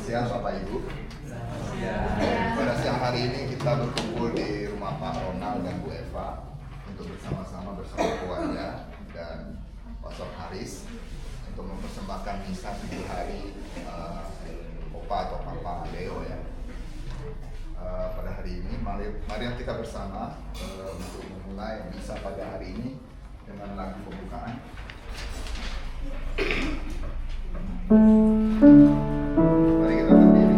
siang Bapak Ibu. Pada siang hari ini kita berkumpul di rumah Pak Ronald dan Bu Eva untuk bersama-sama bersama keluarga dan Pastor Haris untuk mempersembahkan misa 7 hari Opa atau Papa Leo ya. Pada hari ini mari kita bersama untuk memulai misa pada hari ini dengan lagu pembukaan. Mari kita berdiri.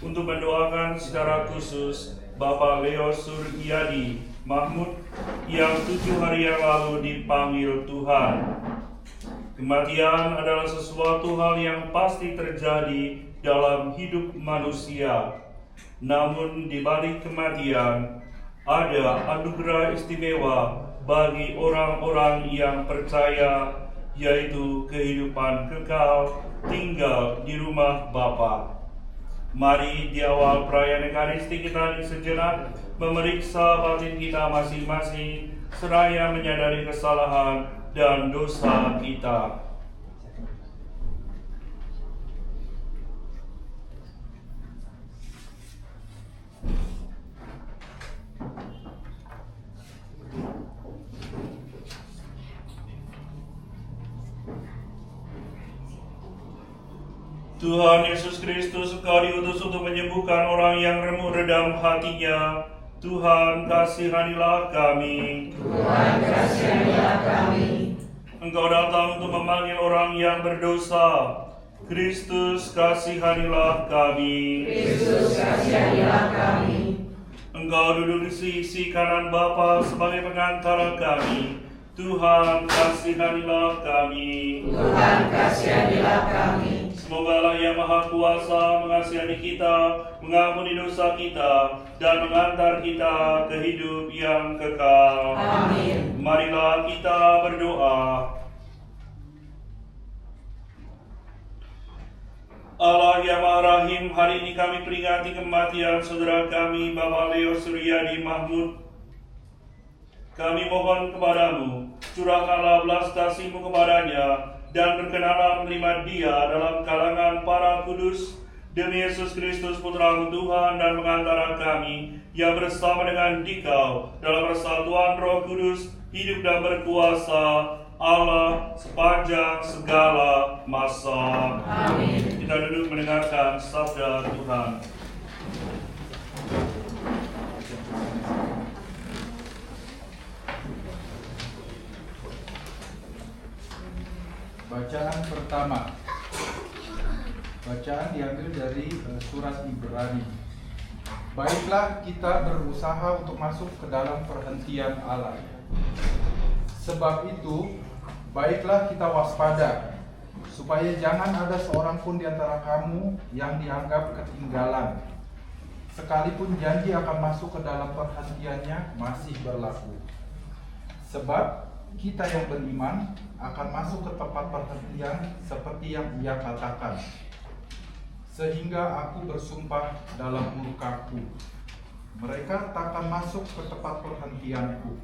Untuk mendoakan secara khusus Bapak Leo Suryadi Mahmud yang 7 hari yang lalu dipanggil Tuhan. Kematian adalah sesuatu hal yang pasti terjadi dalam hidup manusia. Namun di balik kematian ada anugerah istimewa bagi orang-orang yang percaya, yaitu kehidupan kekal tinggal di rumah Bapa. Mari di awal perayaan Ekaristi kita sejenak memeriksa batin kita masing-masing seraya menyadari kesalahan dan dosa kita. Tuhan Yesus Kristus, Engkau diutus untuk menyembuhkan orang yang remuk redam hatinya. Tuhan, kasihanilah kami. Tuhan, kasihanilah kami. Engkau datang untuk memanggil orang yang berdosa. Kristus, kasihanilah kami. Kristus, kasihanilah kami. Engkau duduk di sisi kanan Bapa sebagai pengantara kami. Tuhan, kasihanilah kami. Tuhan, kasihanilah kami. Semoga Allah yang Maha Kuasa mengasihani kita, mengampuni dosa kita, dan mengantar kita ke hidup yang kekal. Amin. Marilah kita berdoa. Allah yang Maha Rahim, hari ini kami peringati kematian saudara kami, Bapak Leo Suryadi Mahmud. Kami mohon kepadamu, curahkanlah belas kasih-Mu kepadanya, dan berkenanlah menerima dia dalam kalangan para kudus, demi Yesus Kristus Putra-Mu Tuhan dan pengantara kami, yang bersama dengan Dikau dalam persatuan Roh Kudus, hidup dan berkuasa Allah sepanjang segala masa. Amin. Kita duduk mendengarkan sabda Tuhan. Bacaan pertama. Bacaan diambil dari surat Ibrani. Baiklah kita berusaha untuk masuk ke dalam perhentian Allah. Sebab itu, baiklah kita waspada, supaya jangan ada seorang pun di antara kamu yang dianggap ketinggalan, sekalipun janji akan masuk ke dalam perhentiannya masih berlaku. Sebab kita yang beriman akan masuk ke tempat perhentian seperti yang ia katakan, sehingga aku bersumpah dalam murkaku, mereka takkan masuk ke tempat perhentianku,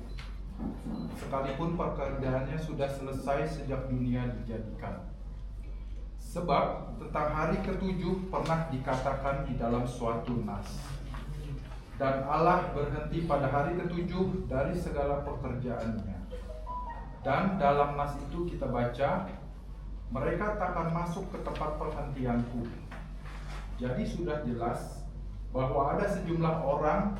sekalipun pekerjaannya sudah selesai sejak dunia dijadikan. Sebab tentang hari ketujuh pernah dikatakan di dalam suatu nas, dan Allah berhenti pada hari ketujuh dari segala pekerjaannya. Dan dalam nas itu kita baca, mereka takkan masuk ke tempat perhentianku. Jadi sudah jelas bahwa ada sejumlah orang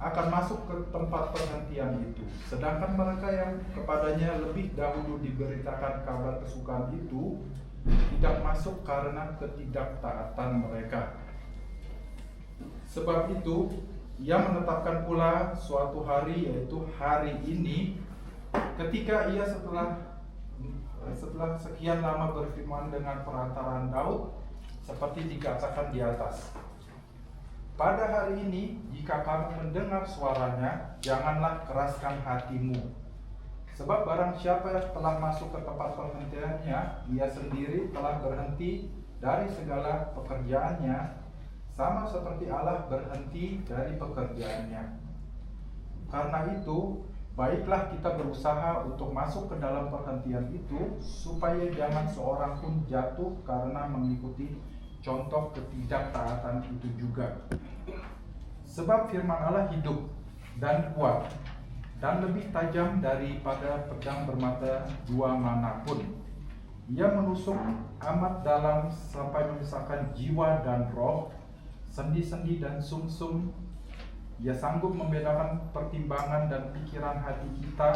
akan masuk ke tempat perhentian itu, sedangkan mereka yang kepadanya lebih dahulu diberitakan kabar kesukaan itu tidak masuk karena ketidaktaatan mereka. Sebab itu ia menetapkan pula suatu hari, yaitu hari ini, ketika ia setelah sekian lama berfirman dengan perantaraan Daud, seperti dikatakan di atas. Pada hari ini, jika kamu mendengar suaranya, janganlah keraskan hatimu. Sebab barang siapa yang telah masuk ke tempat perhentiannya, ia sendiri telah berhenti dari segala pekerjaannya, sama seperti Allah berhenti dari pekerjaannya. Karena itu, baiklah kita berusaha untuk masuk ke dalam perhentian itu, supaya jangan seorang pun jatuh karena mengikuti contoh ketidaktaatan itu juga. Sebab firman Allah hidup dan kuat, dan lebih tajam daripada pedang bermata dua manapun. Ia menusuk amat dalam sampai memisahkan jiwa dan roh, sendi-sendi dan sumsum. Ia sanggup membedakan pertimbangan dan pikiran hati kita,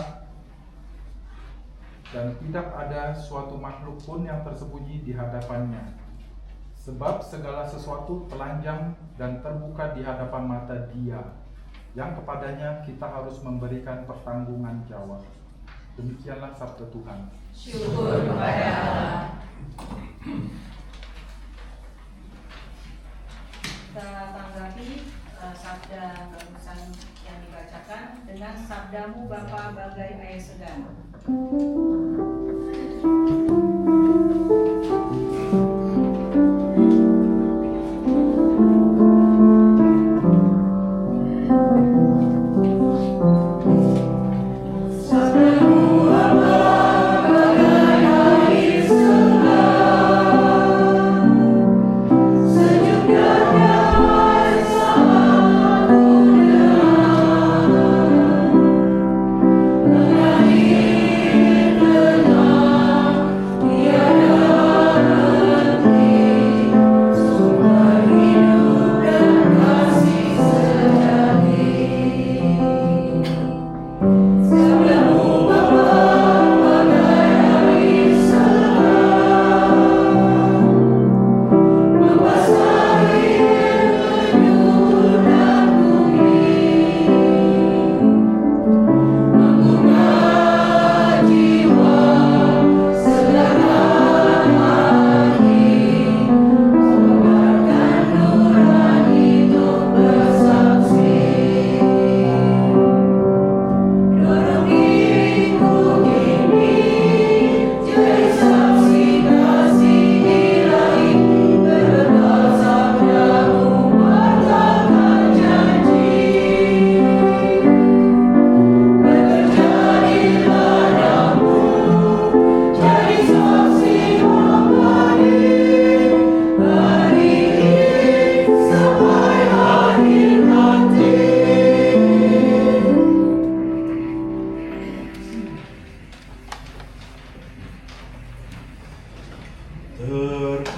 dan tidak ada suatu makhluk pun yang tersembunyi di hadapannya. Sebab segala sesuatu telanjang dan terbuka di hadapan mata Dia, yang kepadanya kita harus memberikan pertanggungan jawab. Demikianlah sabda Tuhan. Syukur kepada Allah. Kita tanggapi sabda barusan yang dibacakan dengan sabdamu Bapa bagai air segar.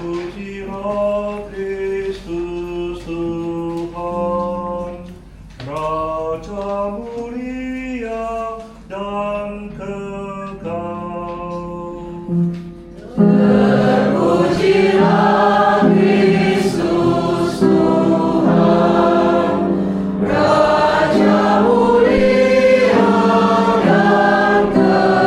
Terpujilah Kristus Tuhan, Raja mulia dan kekal. Terpujilah Kristus Tuhan, Raja mulia dan kekal.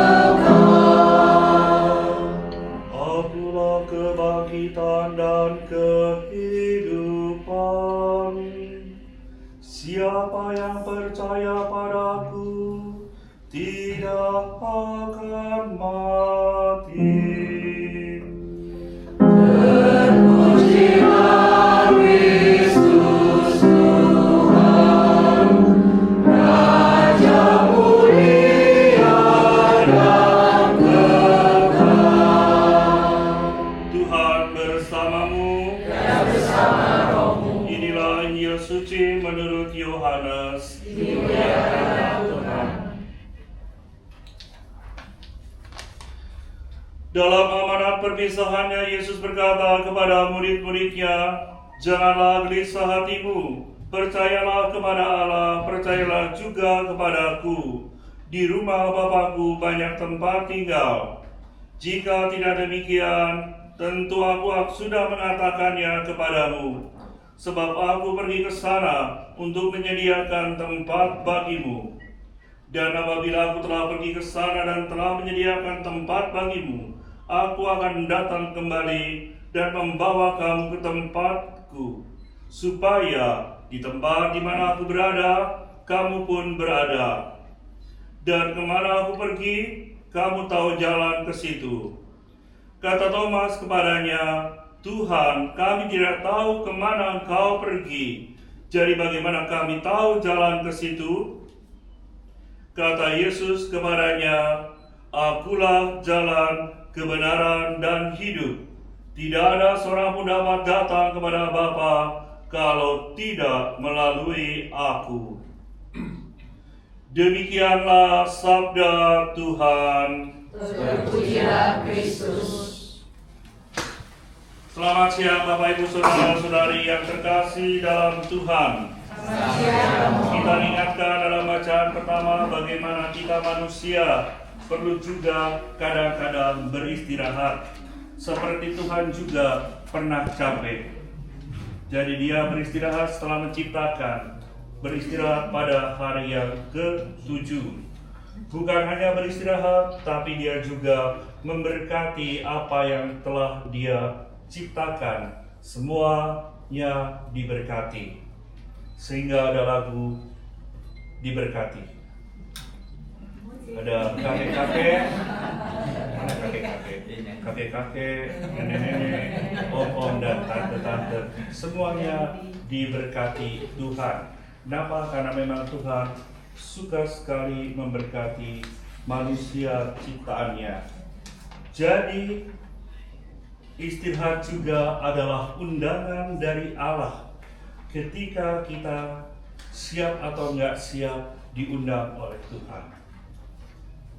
percaya padaku tidak akan mati. Terpujilah Kristus Tuhan, Raja mulia dan kekal. Tuhan bersamamu Dan bersama rohmu, Inilah Injil suci menurut Yohanes. dimuliakanlah Tuhan. Dalam amanat perpisahannya, Yesus berkata kepada murid-muridnya, "Janganlah gelisah hatimu, percayalah kepada Allah, percayalah juga kepadaku. Di rumah Bapa-Ku banyak tempat tinggal. Jika tidak demikian, tentu aku sudah mengatakannya kepadamu. Sebab aku pergi ke sana untuk menyediakan tempat bagimu. Dan apabila aku telah pergi ke sana dan telah menyediakan tempat bagimu, aku akan datang kembali dan membawa kamu ke tempatku, supaya di tempat di mana aku berada, kamu pun berada. Dan kemana aku pergi, kamu tahu jalan ke situ." Kata Thomas kepadanya, "Tuhan, kami tidak tahu kemana Engkau pergi. Jadi bagaimana kami tahu jalan ke situ?" Kata Yesus kepadanya, "Akulah jalan, kebenaran, dan hidup. Tidak ada seorang pun dapat datang kepada Bapa kalau tidak melalui Aku." Demikianlah sabda Tuhan. Terpujilah Kristus. Selamat siang Bapak Ibu Saudara-saudari yang terkasih dalam Tuhan. Kita ingatkan dalam bacaan pertama bagaimana kita manusia perlu juga kadang-kadang beristirahat. Seperti Tuhan juga pernah capek. Jadi Dia beristirahat setelah menciptakan, beristirahat pada hari yang ke-7. Bukan hanya beristirahat, tapi Dia juga memberkati apa yang telah Dia ciptakan. Semuanya diberkati. Sehingga ada lagu diberkati. Ada kakek-kakek, mana kakek-kakek? Kakek-kakek, nenek-nenek, om-om dan tante-tante, semuanya diberkati Tuhan. Kenapa? Karena memang Tuhan suka sekali memberkati manusia ciptaannya. Jadi istirahat juga adalah undangan dari Allah. Ketika kita siap atau enggak siap, diundang oleh Tuhan.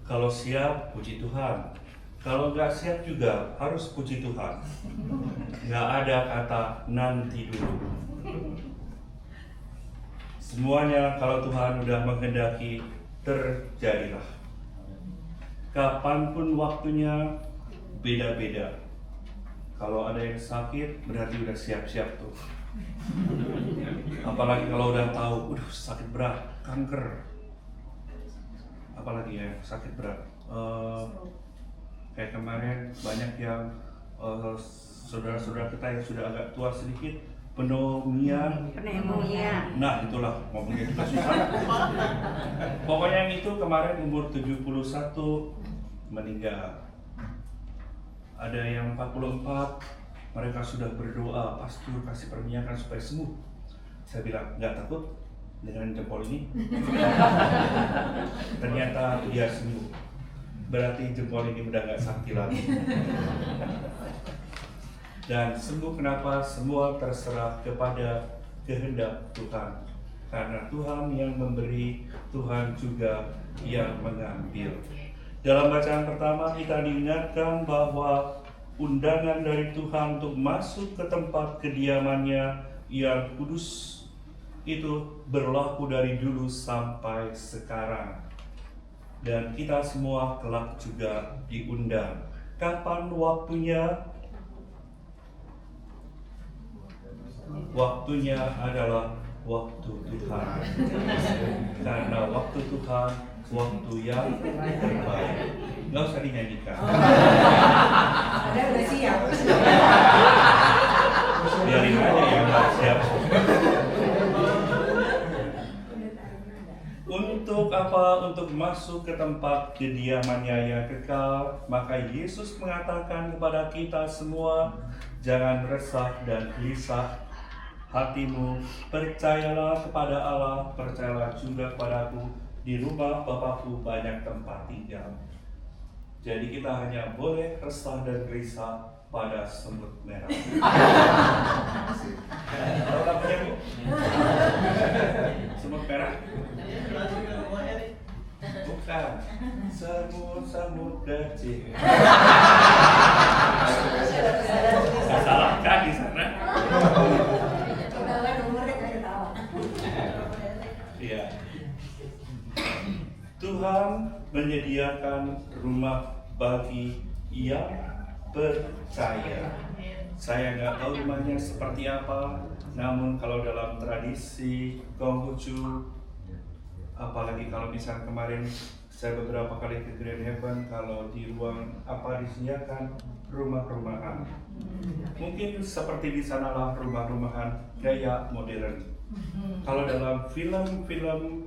Kalau siap, puji Tuhan. Kalau enggak siap juga harus puji Tuhan. Enggak ada kata nanti dulu. Semuanya kalau Tuhan udah menghendaki, terjadilah. Kapanpun waktunya beda-beda. Kalau ada yang sakit, berarti udah siap-siap tuh. Apalagi kalau udah tahu, sakit berat, kanker. Apalagi ya, sakit berat. Kayak kemarin banyak yang saudara-saudara kita yang sudah agak tua sedikit, pneumonia. Nah itulah, ngomongnya juga susah. Pokoknya yang itu kemarin umur 71 meninggal. Ada yang 44, mereka sudah berdoa, pastor kasih perminyakan supaya sembuh. Saya bilang, nggak takut dengan jempol ini? Ternyata dia sembuh. Berarti jempol ini udah nggak sakti lagi. Dan sembuh kenapa? Semua terserah kepada kehendak Tuhan. Karena Tuhan yang memberi, Tuhan juga yang mengambil. Dalam bacaan pertama kita diingatkan bahwa undangan dari Tuhan untuk masuk ke tempat kediamannya yang kudus itu berlaku dari dulu sampai sekarang. Dan kita semua kelak juga diundang. Kapan waktunya? Waktunya adalah waktu Tuhan. Karena waktu Tuhan, waktu yang terbaik. Nggak usah dinyanyikan. Ada udah siap. Biarin aja yang nggak siap. Untuk apa? Untuk masuk ke tempat kediamannya yang kekal. Maka Yesus mengatakan kepada kita semua, jangan resah dan gelisah hatimu, percayalah kepada Allah, percayalah juga kepadaku. Di rumah Bapakku banyak tempat tinggal. Jadi kita hanya boleh resah dan gelisah pada semut merah. Tahu namanya, Bu? Semut merah? Bukan. Semut kecil. Gak salah kan di sana? Iya. Tuhan menyediakan rumah bagi yang percaya. Saya nggak tahu rumahnya seperti apa, namun kalau dalam tradisi Konghucu, apalagi kalau misalnya kemarin saya beberapa kali ke Grand Heaven, kalau di ruang apa disediakan rumah-rumahan. Mungkin seperti di sanalah rumah-rumahan gaya modern. Kalau dalam film-film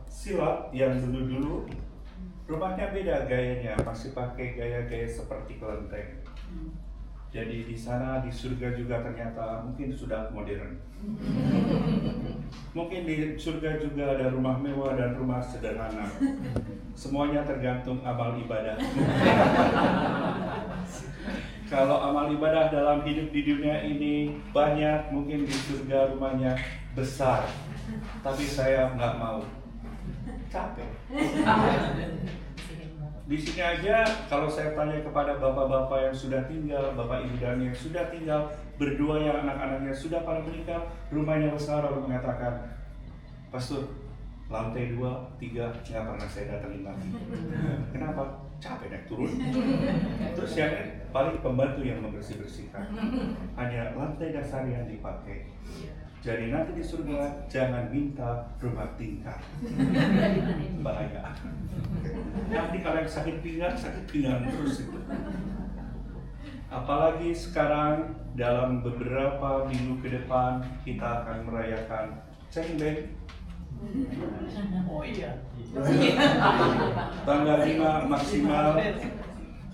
silat yang dulu-dulu, rumahnya beda gayanya, masih pakai gaya-gaya seperti kelenteng. Jadi di sana di surga juga ternyata mungkin sudah modern. Mungkin di surga juga ada rumah mewah dan rumah sederhana. Semuanya tergantung amal ibadah. Kalau amal ibadah dalam hidup di dunia ini banyak, mungkin di surga rumahnya besar. Tapi saya nggak mau. Capek. Di sini aja kalau saya tanya kepada bapak-bapak yang sudah tinggal, bapak ibu dan yang sudah tinggal, berdua yang anak-anaknya sudah pada menikah, rumahnya besar, lalu mengatakan, Pastor, lantai 2, 3 nggak pernah saya datangin lagi. Kenapa? Capek naik turun. Terus yang paling pembantu yang membersih-bersihkan. Hanya lantai dasar yang dipakai. Jadi nanti di surga jangan minta rumah tingkat. Bahaya. Nanti kalau yang sakit pinggang terus itu. Apalagi sekarang dalam beberapa minggu ke depan kita akan merayakan Cengbeng. Oh iya. Tanggal 5 maksimal.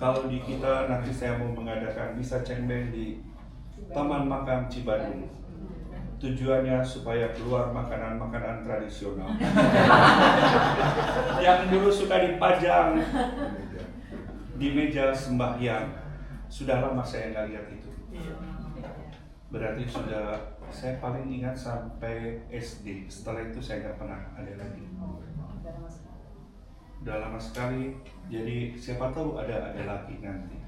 Kalau di kita nanti saya mau mengadakan misa Cengbeng di Taman Makam Cibadung. Tujuannya supaya keluar makanan-makanan tradisional yang dulu suka dipajang di meja sembahyang. Sudah lama saya nggak lihat itu. Berarti sudah, saya paling ingat sampai SD. Setelah itu saya nggak pernah ada lagi. Udah lama sekali. Jadi siapa tahu ada lagi nanti.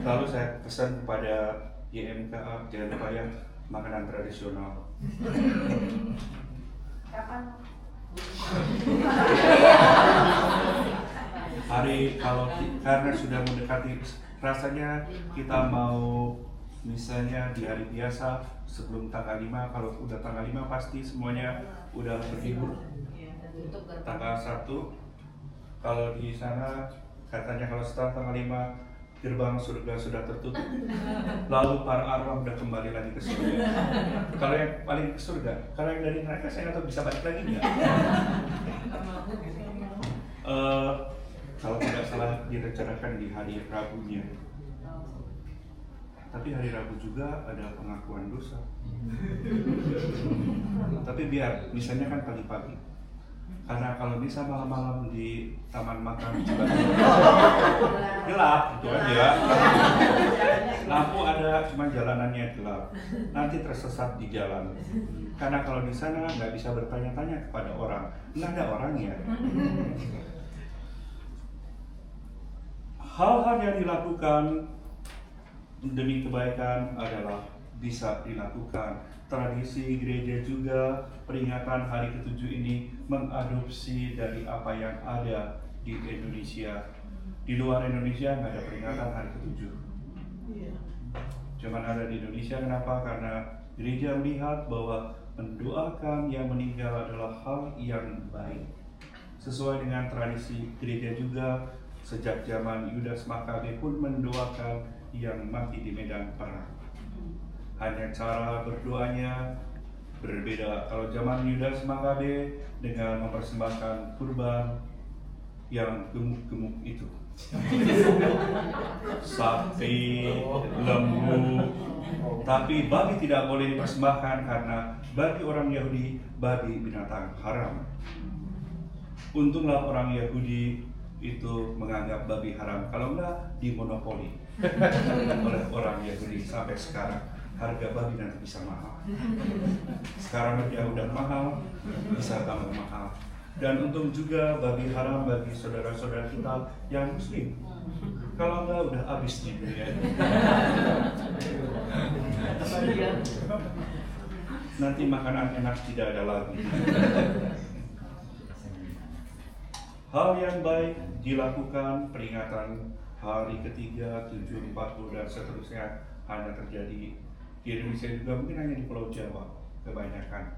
Lalu saya pesan kepada YMKA, jangan lupa ya makanan tradisional. Kapan? Karena sudah mendekati, rasanya kita mau misalnya di hari biasa sebelum tanggal 5, kalau udah tanggal 5 pasti semuanya udah berlibur. Tanggal 1, kalau di sana katanya kalau setelah tanggal 5 gerbang surga sudah tertutup, lalu para arwah udah kembali lagi ke surga. Kalau yang paling ke surga, kalau yang dari neraka saya nggak tahu bisa balik lagi nggak. Kalau tidak salah direncanakan di hari Rabunya. Tapi hari Rabu juga ada pengakuan dosa. Tapi biar, misalnya kan pagi-pagi. Karena kalau bisa malam-malam di Taman Makam Cibadung gelap, itu aja. Lampu ada, cuma jalanannya gelap. Nanti tersesat di jalan. Karena kalau di sana nggak bisa bertanya-tanya kepada orang, nggak ada orangnya. Hal-hal yang dilakukan demi kebaikan adalah bisa dilakukan. Tradisi gereja juga peringatan hari ke-7 ini mengadopsi dari apa yang ada di Indonesia. Di luar Indonesia nggak ada peringatan hari ke-7. Cuman ada di Indonesia. Kenapa? Karena gereja melihat bahwa mendoakan yang meninggal adalah hal yang baik. Sesuai dengan tradisi gereja juga, sejak zaman Yudas Makabe pun mendoakan yang mati di medan perang. Hanya cara berdoanya berbeda. Kalau zaman Yudas Makabe dengan mempersembahkan kurban yang gemuk-gemuk itu, sapi, lembu, tapi babi tidak boleh dipersembahkan karena bagi orang Yahudi babi binatang haram. Untunglah orang Yahudi itu menganggap babi haram, kalau enggak dimonopoli oleh orang Yahudi sampai sekarang. Harga babi nanti bisa mahal. Sekarang dia udah mahal, bisa tambah mahal. Dan untung juga babi haram bagi saudara-saudara kita yang muslim. Kalau enggak udah habis nih dunia. Nanti makanan enak tidak ada lagi. Hal yang baik dilakukan, peringatan hari ketiga, 7, 40 dan seterusnya hanya terjadi di Indonesia juga, mungkin hanya di Pulau Jawa kebanyakan.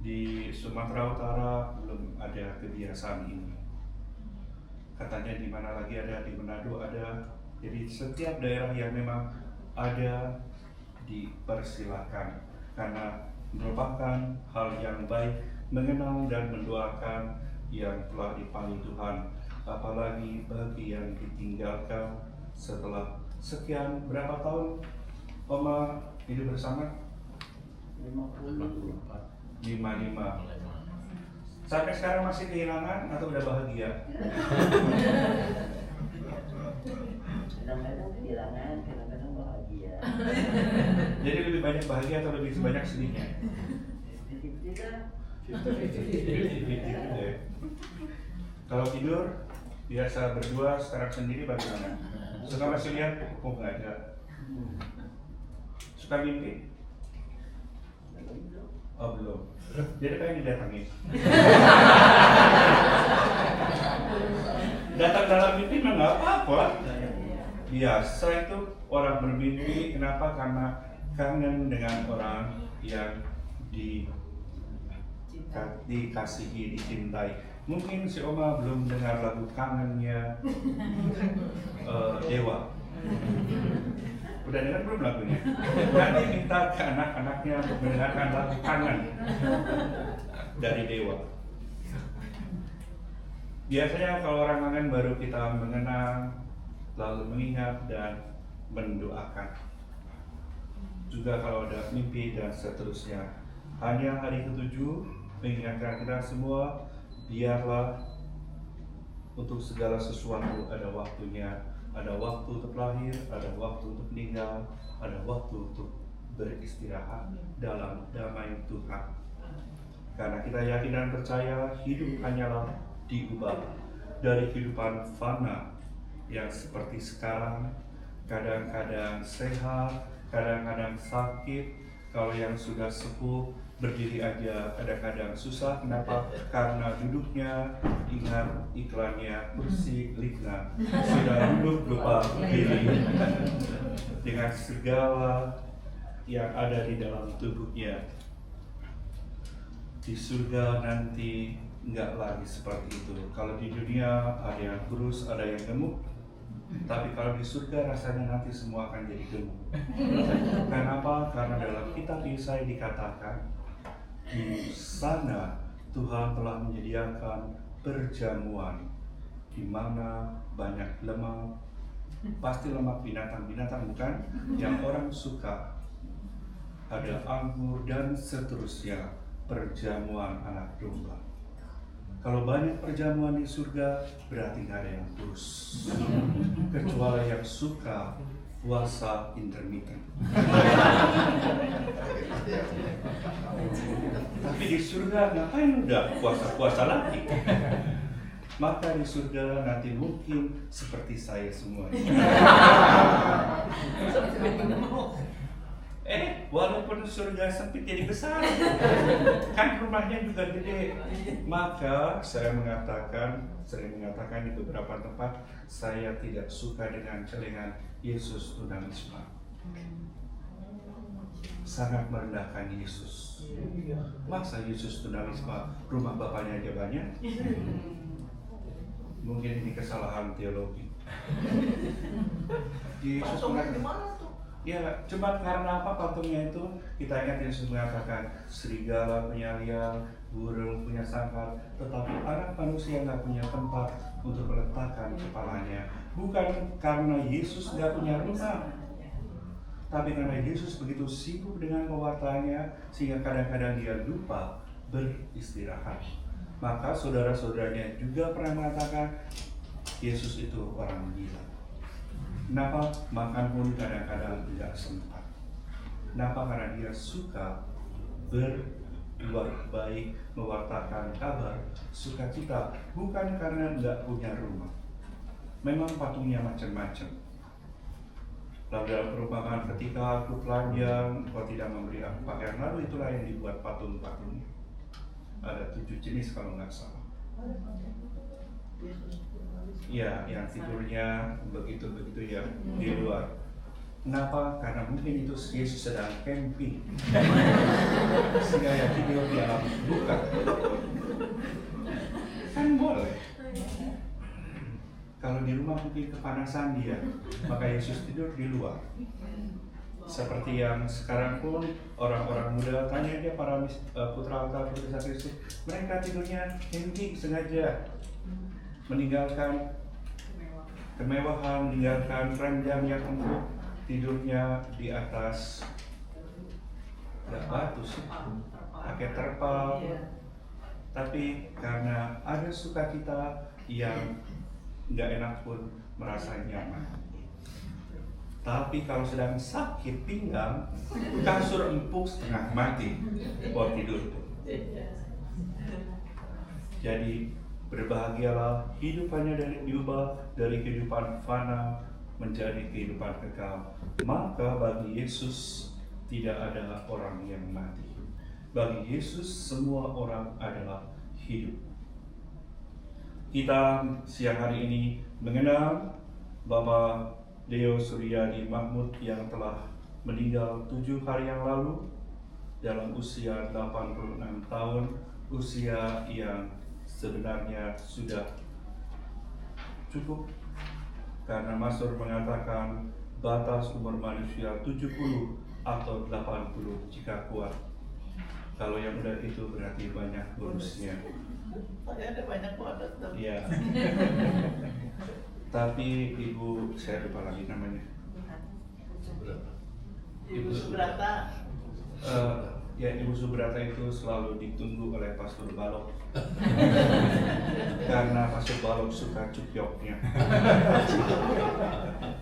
Di Sumatera Utara belum ada kebiasaan ini. Katanya di mana lagi ada, di Manado ada. Jadi setiap daerah yang memang ada dipersilakan karena merupakan hal yang baik mengenal dan mendoakan yang telah dipanggil Tuhan, apalagi bagi yang ditinggalkan setelah sekian berapa tahun Oma hidup bersama? 55. Sampai sekarang masih kehilangan atau udah bahagia? Kadang-kadang kehilangan, kadang-kadang bahagia. Jadi lebih banyak bahagia atau lebih banyak sedihnya? Kalau tidur biasa berdua, sekarang sendiri bagaimana? Suka masih lihat? Oh nggak ada. Suka mimpi? Oh belum. Jadi pengen didatangi. Datang dalam mimpi mah nggak apa-apa. Biasa itu orang bermimpi. Kenapa? Karena kangen dengan orang yang dikasihi, dicintai. Mungkin si Oma belum dengar lagu kangennya Dewa. Udah dengar belum lagunya? Nanti minta ke anak-anaknya untuk mendengarkan lagu kangen dari Dewa. Biasanya kalau orang kangen baru kita mengenang, lalu mengingat dan mendoakan. Juga kalau ada mimpi dan seterusnya. Hanya hari ke-7 mengingatkan kita semua, biarlah untuk segala sesuatu ada waktunya. Ada waktu untuk lahir, ada waktu untuk meninggal, ada waktu untuk beristirahat dalam damai Tuhan. Karena kita yakin dan percaya hidup hanyalah diubah dari kehidupan fana yang seperti sekarang, kadang-kadang sehat, kadang-kadang sakit. Kalau yang sudah sepuh berdiri aja kadang-kadang susah. Kenapa? Karena duduknya, ingat iklannya kursi ligna, sudah duduk lupa berdiri dengan segala yang ada di dalam tubuhnya. Di surga nanti nggak lagi seperti itu. Kalau di dunia ada yang kurus, ada yang gemuk, tapi kalau di surga rasanya nanti semua akan jadi gemuk. Kenapa? Karena dalam kitab Yesaya dikatakan di sana Tuhan telah menyediakan perjamuan di mana banyak lemak, pasti lemak binatang-binatang bukan, yang orang suka. Ada anggur dan seterusnya, perjamuan anak domba. Kalau banyak perjamuan di surga, berarti nggak ada yang kurus. Kecuali yang suka puasa intermittent. Tapi di surga ngapain udah puasa-puasa lagi? Maka di surga nanti mungkin seperti saya semua. Walaupun surga sempit jadi besar, kan rumahnya juga gede. Maka saya sering mengatakan di beberapa tempat, saya tidak suka dengan celengan Yesus tunawisma. Sangat merendahkan Yesus. Masa Yesus tunawisma, rumah bapaknya aja banyak? Mungkin ini kesalahan teologi. Yesus di mana tuh? Ya, cuma karena apa patungnya itu? Kita ingat Yesus mengatakan serigala punya liang, burung punya sangkar, tetapi anak manusia nggak punya tempat untuk meletakkan kepalanya. Bukan karena Yesus nggak punya rumah, tapi karena Yesus begitu sibuk dengan pewartanya sehingga kadang-kadang dia lupa beristirahat. Maka saudara-saudaranya juga pernah mengatakan Yesus itu orang gila. Kenapa? Makan pun kadang-kadang tidak sempat. Kenapa? Karena dia suka berbuat baik, mewartakan kabar sukacita, bukan karena nggak punya rumah. Memang patungnya macam-macam. Lalu dalam perumpamaan ketika aku telanjang, kau tidak memberi aku pakaian, lalu itulah yang dibuat patung-patungnya. Ada 7 jenis kalau nggak salah. Ya, yang tidurnya begitu-begitu ya di luar. Kenapa? Karena mungkin itu Yesus sedang camping. Sehingga ya tidur di alam bukan. Kan boleh. Kalau di rumah mungkin kepanasan dia, maka Yesus tidur di luar. Seperti yang sekarang pun orang-orang muda tanya dia para putra atau putri Kristus, mereka tidurnya camping sengaja, meninggalkan kemewahan, meninggalkan ranjang yang empuk, tidurnya di atas batu sih, pakai terpal. Tapi karena ada sukacita yang nggak enak pun merasa nyaman. Tapi kalau sedang sakit pinggang, kasur empuk setengah mati, tidur pun. Jadi berbahagialah hidupannya diubah dari kehidupan fana menjadi kehidupan kekal. Maka bagi Yesus tidak ada orang yang mati. Bagi Yesus semua orang adalah hidup. Kita siang hari ini mengenal Bapak Deo Suryadi Mahmud yang telah meninggal 7 hari yang lalu dalam usia 86 tahun, usia yang sebenarnya sudah cukup karena Mazmur mengatakan batas umur manusia 70 atau 80 jika kuat. Kalau yang udah itu berarti banyak bonusnya. Ada banyak bonus dong. Iya. Tapi Ibu, saya lupa lagi namanya. Ibu Subrata. Ya, Ibu Subrata itu selalu ditunggu oleh Pastor Balok. Karena Pastor Balok suka cukyoknya.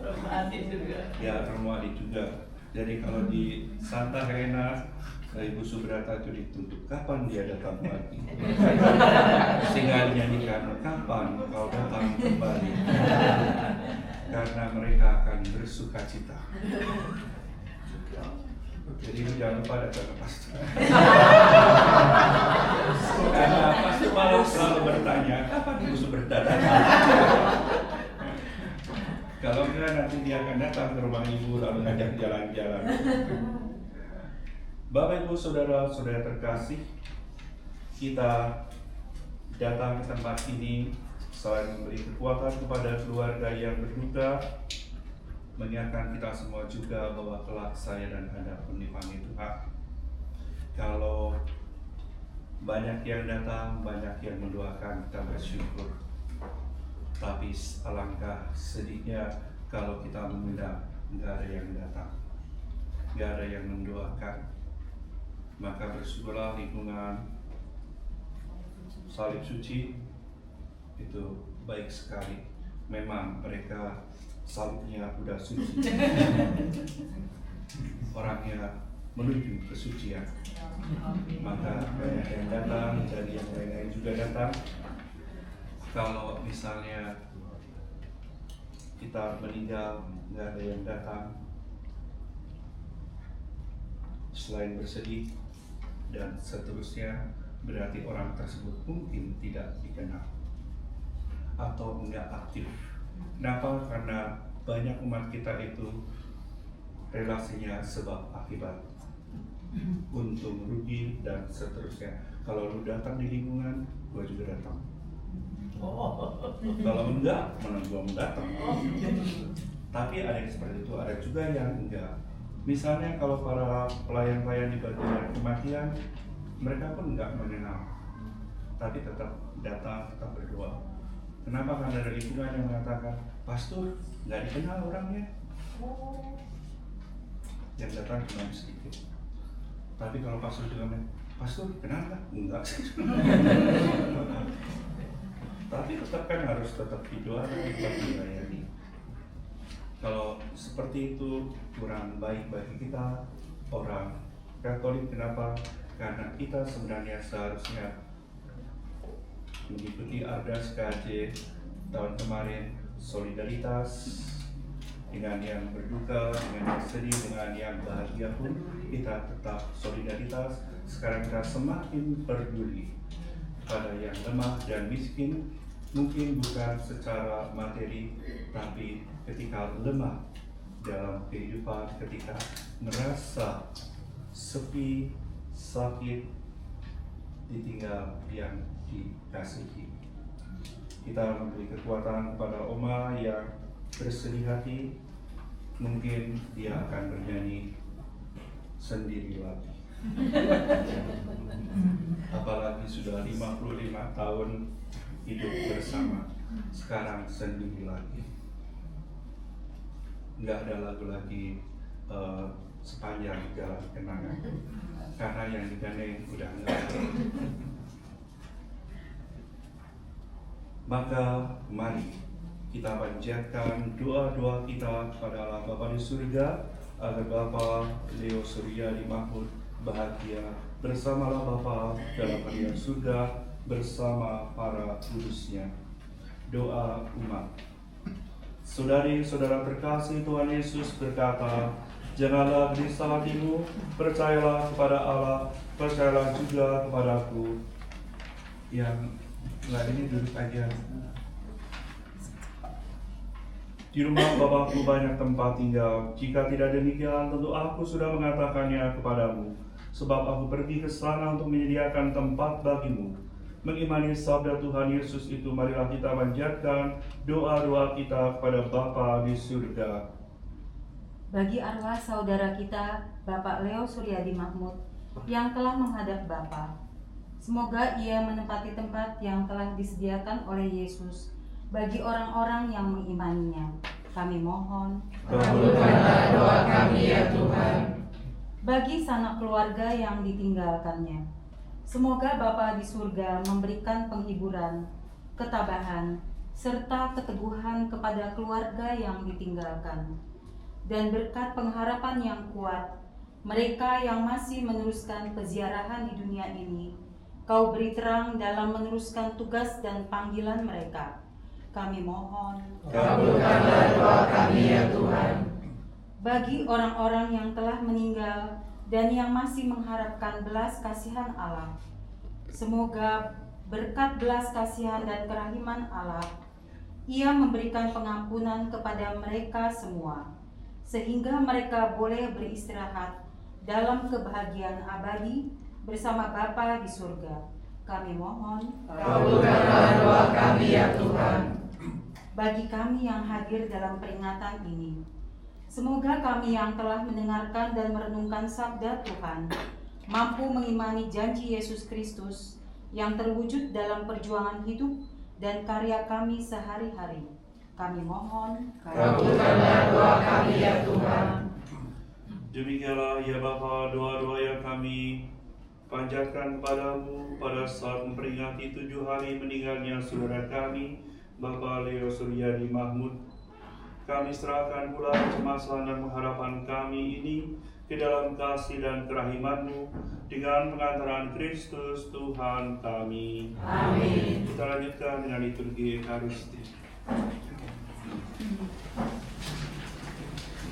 Romo Adi juga. Ya, Romo Adi juga. Jadi kalau di Santa Helena, Ibu Subrata itu dituntut kapan dia datang lagi. Sehingga dinyanyikan kapan kau datang kembali. Karena mereka akan bersuka cita. Jadi jangan lupa datang ke pastor. Karena Pastor Balok selalu bertanya kapan Ibu Subrata datang. Kalau enggak nanti dia akan datang ke rumah ibu lalu ngajak jalan-jalan. Bapak Ibu Saudara-saudara terkasih, kita datang ke tempat ini selain memberi kekuatan kepada keluarga yang berduka, mengingatkan kita semua juga bahwa kelak saya dan Anda pun dipanggil Tuhan. Kalau banyak yang datang, banyak yang mendoakan, kita bersyukur. Tapi alangkah sedihnya kalau kita mengundang, nggak ada yang datang, nggak ada yang mendoakan. Maka bersyukurlah lingkungan salib suci itu baik sekali. Memang mereka salibnya udah suci. Orangnya menuju kesucian. Maka banyak yang datang, jadi yang lain-lain juga datang. Kalau misalnya kita meninggal, nggak ada yang datang, selain bersedih dan seterusnya, berarti orang tersebut mungkin tidak dikenal atau enggak aktif. Kenapa? Karena banyak umat kita itu relasinya sebab akibat, untung rugi dan seterusnya. Kalau lu datang di lingkungan, gua juga datang. Kalau enggak, mana gua mau datang. Tapi ada yang seperti itu, ada juga yang enggak. Misalnya kalau para pelayan-pelayan di bagian kematian, mereka pun nggak mengenal, tapi tetap datang, tetap berdoa. Kenapa? Karena dari lingkungan yang mengatakan, pastor nggak dikenal orangnya, yang datang cuma sedikit. Tapi kalau pastor juga pastor kenal nggak? Enggak sih. Tapi tetap kan harus tetap berdoa dan dilayani. Kalau seperti itu kurang baik bagi kita orang Katolik. Kenapa? Karena kita sebenarnya seharusnya mengikuti Ardas KJ tahun kemarin, solidaritas dengan yang berduka, dengan yang sedih, dengan yang bahagia pun kita tetap solidaritas. Sekarang kita semakin peduli pada yang lemah dan miskin, mungkin bukan secara materi, tapi ketika lemah dalam kehidupan, ketika merasa sepi, sakit, ditinggal yang dikasihi. Kita memberi kekuatan kepada Oma yang bersedih hati, mungkin dia akan bernyanyi sendiri lagi. Apalagi sudah 55 tahun hidup bersama, sekarang sendiri lagi. Nggak ada lagu lagi sepanjang jalan kenangan, karena yang digandeng udah nggak ada. Maka mari kita panjatkan doa-doa kita kepada Allah Bapa di surga, agar Bapa Leo Suryadi Mahmud bahagia bersamalah Bapa dalam kerajaan surga bersama para kudusnya. Doa umat. Saudari-saudara terkasih, Tuhan Yesus berkata, janganlah gelisah hatimu, percayalah kepada Allah, percayalah juga kepadaku. Yang lain ini duduk aja. Di rumah Bapakku banyak tempat tinggal. Jika tidak demikian, tentu aku sudah mengatakannya kepadamu. Sebab aku pergi ke sana untuk menyediakan tempat bagimu. Mengimani sabda Tuhan Yesus itu, marilah kita panjatkan doa-doa kita kepada Bapa di surga. Bagi arwah saudara kita, Bapak Leo Suryadi Mahmud, yang telah menghadap Bapa, semoga ia menempati tempat yang telah disediakan oleh Yesus bagi orang-orang yang mengimaninya. Kami mohon, Kabulkanlah doa kami ya Tuhan. bagi sanak keluarga yang ditinggalkannya, semoga Bapa di surga memberikan penghiburan, ketabahan, serta keteguhan kepada keluarga yang ditinggalkan. Dan berkat pengharapan yang kuat, mereka yang masih meneruskan peziarahan di dunia ini, Kau beri terang dalam meneruskan tugas dan panggilan mereka. Kami mohon, Kabulkanlah doa kami ya Tuhan. bagi orang-orang yang telah meninggal dan yang masih mengharapkan belas kasihan Allah, semoga berkat belas kasihan dan kerahiman Allah, Ia memberikan pengampunan kepada mereka semua, sehingga mereka boleh beristirahat dalam kebahagiaan abadi bersama Bapa di surga. Kami mohon, Kabulkanlah doa kami ya Tuhan. bagi kami yang hadir dalam peringatan ini, semoga kami yang telah mendengarkan dan merenungkan sabda Tuhan mampu mengimani janji Yesus Kristus yang terwujud dalam perjuangan hidup dan karya kami sehari-hari. Kami mohon, Kabulkanlah doa kami ya Tuhan. Demikianlah ya Bapa doa-doa yang kami panjatkan kepadamu pada saat memperingati 7 hari meninggalnya saudara kami, Bapak Leo Suryadi Mahmud. Kami serahkan pula kecemasan dan pengharapan kami ini ke dalam kasih dan kerahiman-Mu dengan pengantaran Kristus Tuhan kami. Amin. Kita lanjutkan dengan liturgi Ekaristi.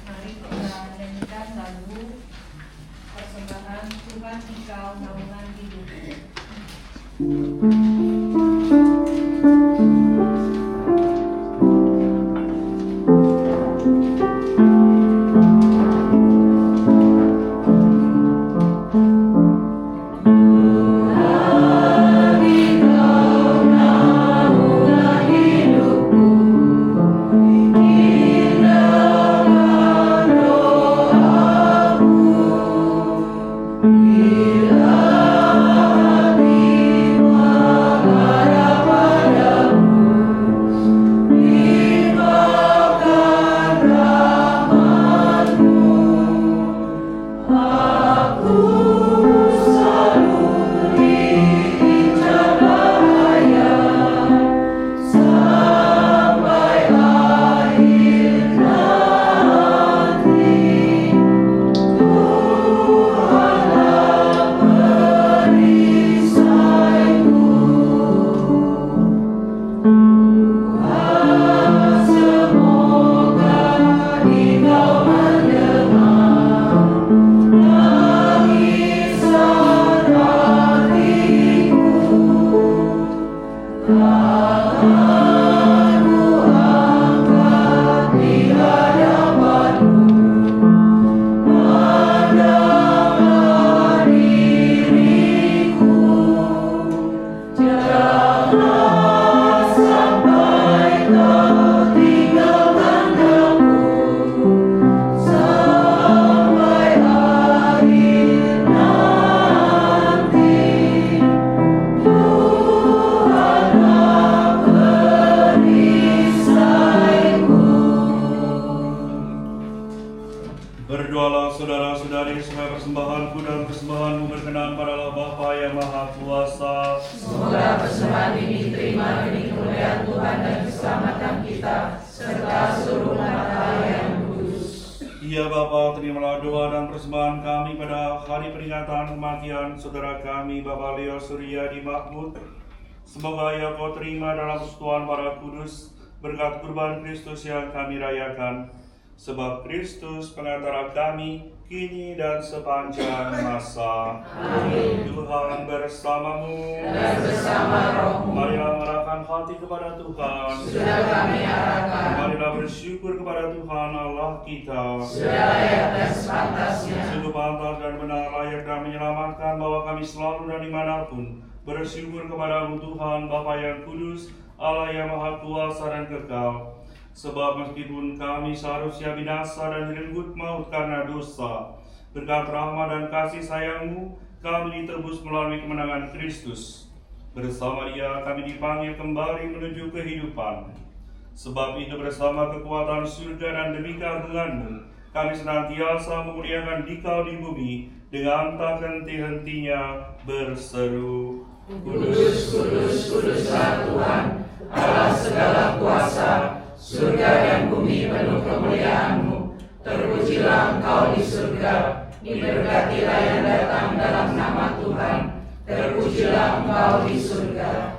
mari kita nyanyikan lagu persembahan Tuhan Engkau naungan hidup. Indah doa Berdoalah saudara-saudari supaya persembahanku dan persembahanmu berkenan pada Allah Bapa yang Maha Kuasa. Semoga persembahan ini diterima demi kemuliaan Tuhan dan keselamatan kita, serta seluruh umat Allah yang kudus. Ya Bapa, terimalah doa dan persembahan kami pada hari peringatan kematian saudara kami Bapak Leo Suryadi Mahmud. Semoga ya Kau terima dalam persekutuan para kudus berkat kurban Kristus yang kami rayakan. Sebab Kristus pengantara kami kini dan sepanjang masa. Amin. Tuhan bersamamu Dan bersama rohmu. Marilah mengarahkan hati kepada Tuhan. Sudah kami arahkan. Marilah bersyukur kepada Tuhan Allah kita. Sudah layak dan sepantasnya. Sungguh pantas dan benar, layak dan menyelamatkan bahwa kami selalu dan dimanapun bersyukur kepada-Mu Tuhan Bapa yang kudus, Allah yang Maha Kuasa dan kekal. Sebab meskipun kami seharusnya binasa dan direnggut maut karena dosa, berkat rahmat dan kasih sayang-Mu, kami ditebus melalui kemenangan Kristus. Bersama Dia kami dipanggil kembali menuju kehidupan. Sebab itu bersama kekuatan surga dan demi keagungan-Mu, kami senantiasa memuliakan Dikau di bumi dengan tak henti-hentinya berseru, Kudus, kudus, kuduslah Tuhan, Allah segala kuasa. Surga dan bumi penuh kemuliaan-Mu. Terpujilah Engkau di surga, diberkatilah yang datang dalam nama Tuhan. Terpujilah Engkau di surga.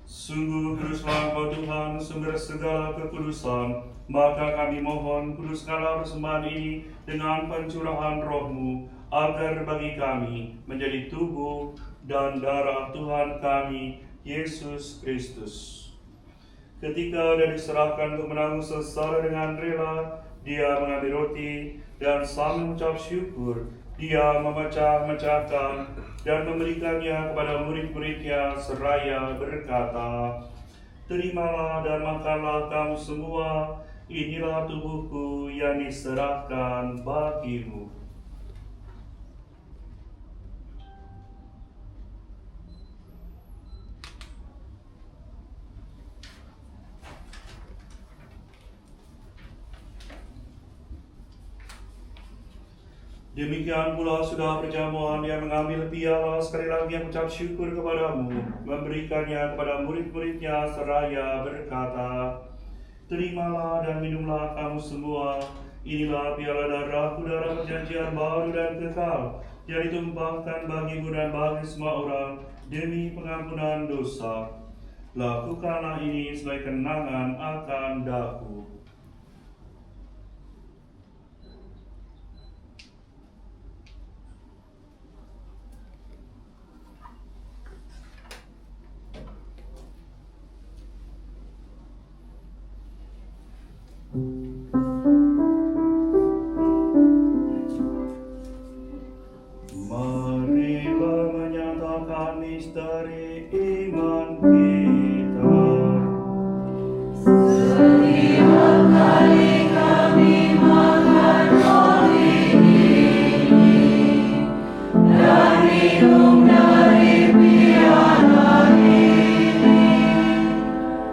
Sungguh kuduslah Engkau Tuhan, sumber segala kekudusan. Maka kami mohon, kuduskanlah persembahan ini dengan pencurahan Roh-Mu, agar bagi kami menjadi tubuh dan darah Tuhan kami, Yesus Kristus. Ketika dia diserahkan untuk menanggung sengsara dengan rela, dia mengambil roti dan sambil mengucap syukur, dia memecah-mecahkan dan memberikannya kepada murid-muridnya seraya berkata, "Terimalah dan makanlah kamu semua, inilah tubuhku yang diserahkan bagimu." Demikian pula sudah perjamuan yang mengambil piala, sekali lagi mengucap syukur kepadamu, memberikannya kepada murid-muridnya seraya berkata, "Terimalah dan minumlah kamu semua, inilah piala darahku, darah perjanjian baru dan kekal, yang ditumpahkan bagimu dan bagi semua orang demi pengampunan dosa. Lakukanlah ini sebagai kenangan akan daku." Marilah menyatakan misteri iman kita. Setiap kali kami makan roti ini dan minum dari piala ini,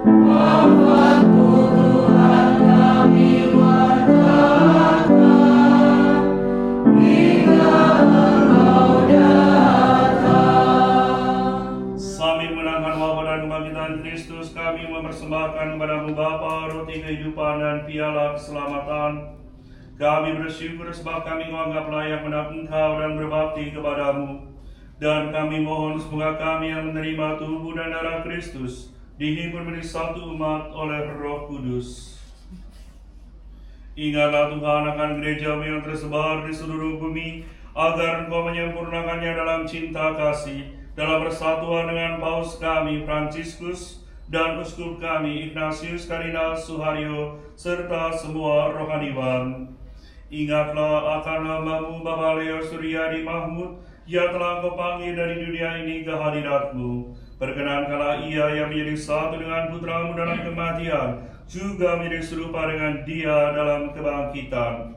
wafat-Mu Tuhan kami wartakan hingga Engkau datang. Sambil menangkan wafat dan kebangkitan Kristus, kami mempersembahkan kepada-Mu Bapa roti kehidupan dan piala keselamatan. Kami bersyukur sebab kami menganggap layak mendapat Engkau dan berbakti kepada-Mu. Dan kami mohon semoga kami yang menerima tubuh dan darah Kristus dihimpun menjadi satu umat oleh Roh Kudus. Ingatlah Tuhan akan gereja-Mu yang tersebar di seluruh bumi, agar Engkau menyempurnakannya dalam cinta kasih, dalam persatuan dengan Paus kami Fransiskus dan Uskup kami Ignatius Kardinal Suharyo, serta semua rohaniwan. Ingatlah akan hamba-Mu Bapak Leo Suryadi Mahmud, yang telah Engkau panggil dari dunia ini ke hadirat-Mu. Perkenankanlah ia yang menjadi satu dengan Putra-Mu dalam kematian, juga menjadi serupa dengan Dia dalam kebangkitan.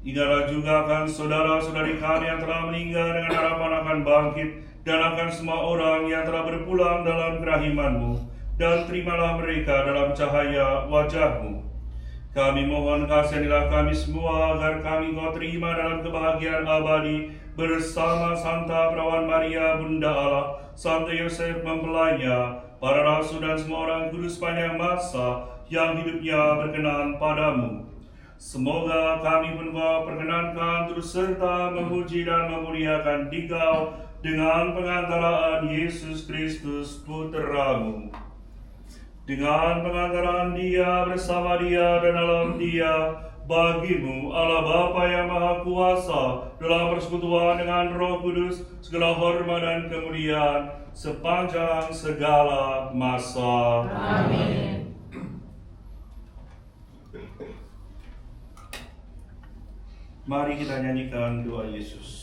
Ingatlah juga akan saudara-saudari kami yang telah meninggal dengan harapan akan bangkit, dan akan semua orang yang telah berpulang dalam kerahiman-Mu, dan terimalah mereka dalam cahaya wajah-Mu. Kami mohon kasihanilah kami semua, agar kami Kau terima dalam kebahagiaan abadi bersama Santa Perawan Maria Bunda Allah, Santo Yosef mempelainya, para rasul dan semua orang kudus sepanjang masa yang hidupnya berkenan padamu. Semoga kami pun Kau perkenankan terus serta memuji dan memuliakan Dikau dengan pengantaraan Yesus Kristus Putra-Mu. Dengan pengantaraan Dia, bersama Dia, dan dalam Dia, bagi-Mu Allah Bapa yang Maha Kuasa, dalam persekutuan dengan Roh Kudus, segala hormat dan kemuliaan sepanjang segala masa. Amin. Mari kita nyanyikan doa Yesus.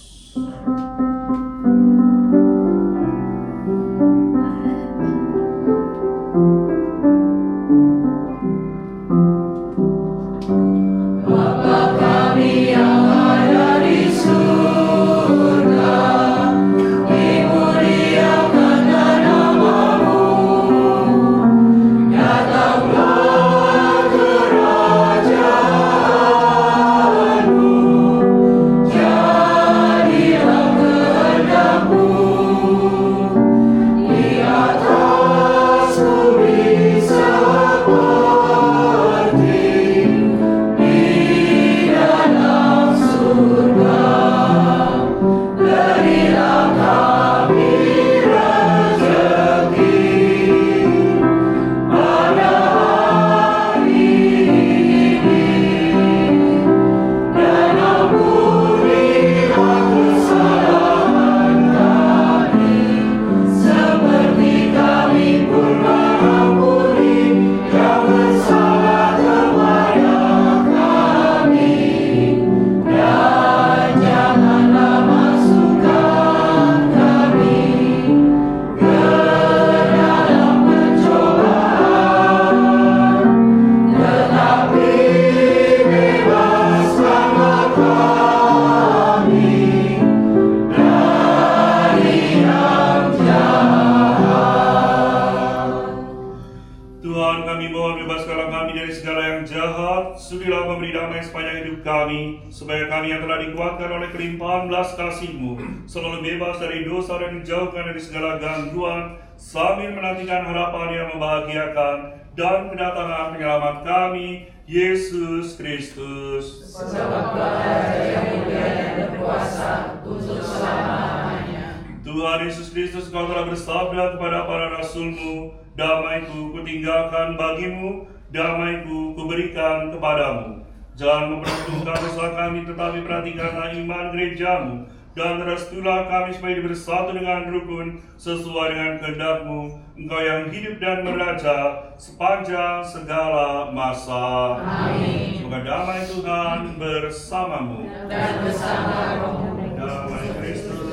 Sudilah memberi damai sepanjang hidup kami, supaya kami yang telah dikuatkan oleh kelimpahan belas kasih-Mu selalu bebas dari dosa dan dijauhkan dari segala gangguan, sambil menantikan harapan yang membahagiakan dan kedatangan penyelamat kami, Yesus Kristus. Sebab Bapa yang mulia dan berkuasa untuk selama-lamanya. Tuhan Yesus Kristus, Kau telah bersabda kepada para rasul-Mu, damai-Ku kutinggalkan bagi-Mu, damai-Ku kuberikan kepadamu. Jangan memperhitungkan dosa kami, tetapi perhatikanlah iman gereja-Mu, dan restulah kami supaya bersatu dengan rukun sesuai dengan kehendak-Mu, Engkau yang hidup dan meraja sepanjang segala masa. Amin. Semoga damai Tuhan bersamamu Dan bersama rohmu. Damai Kristus.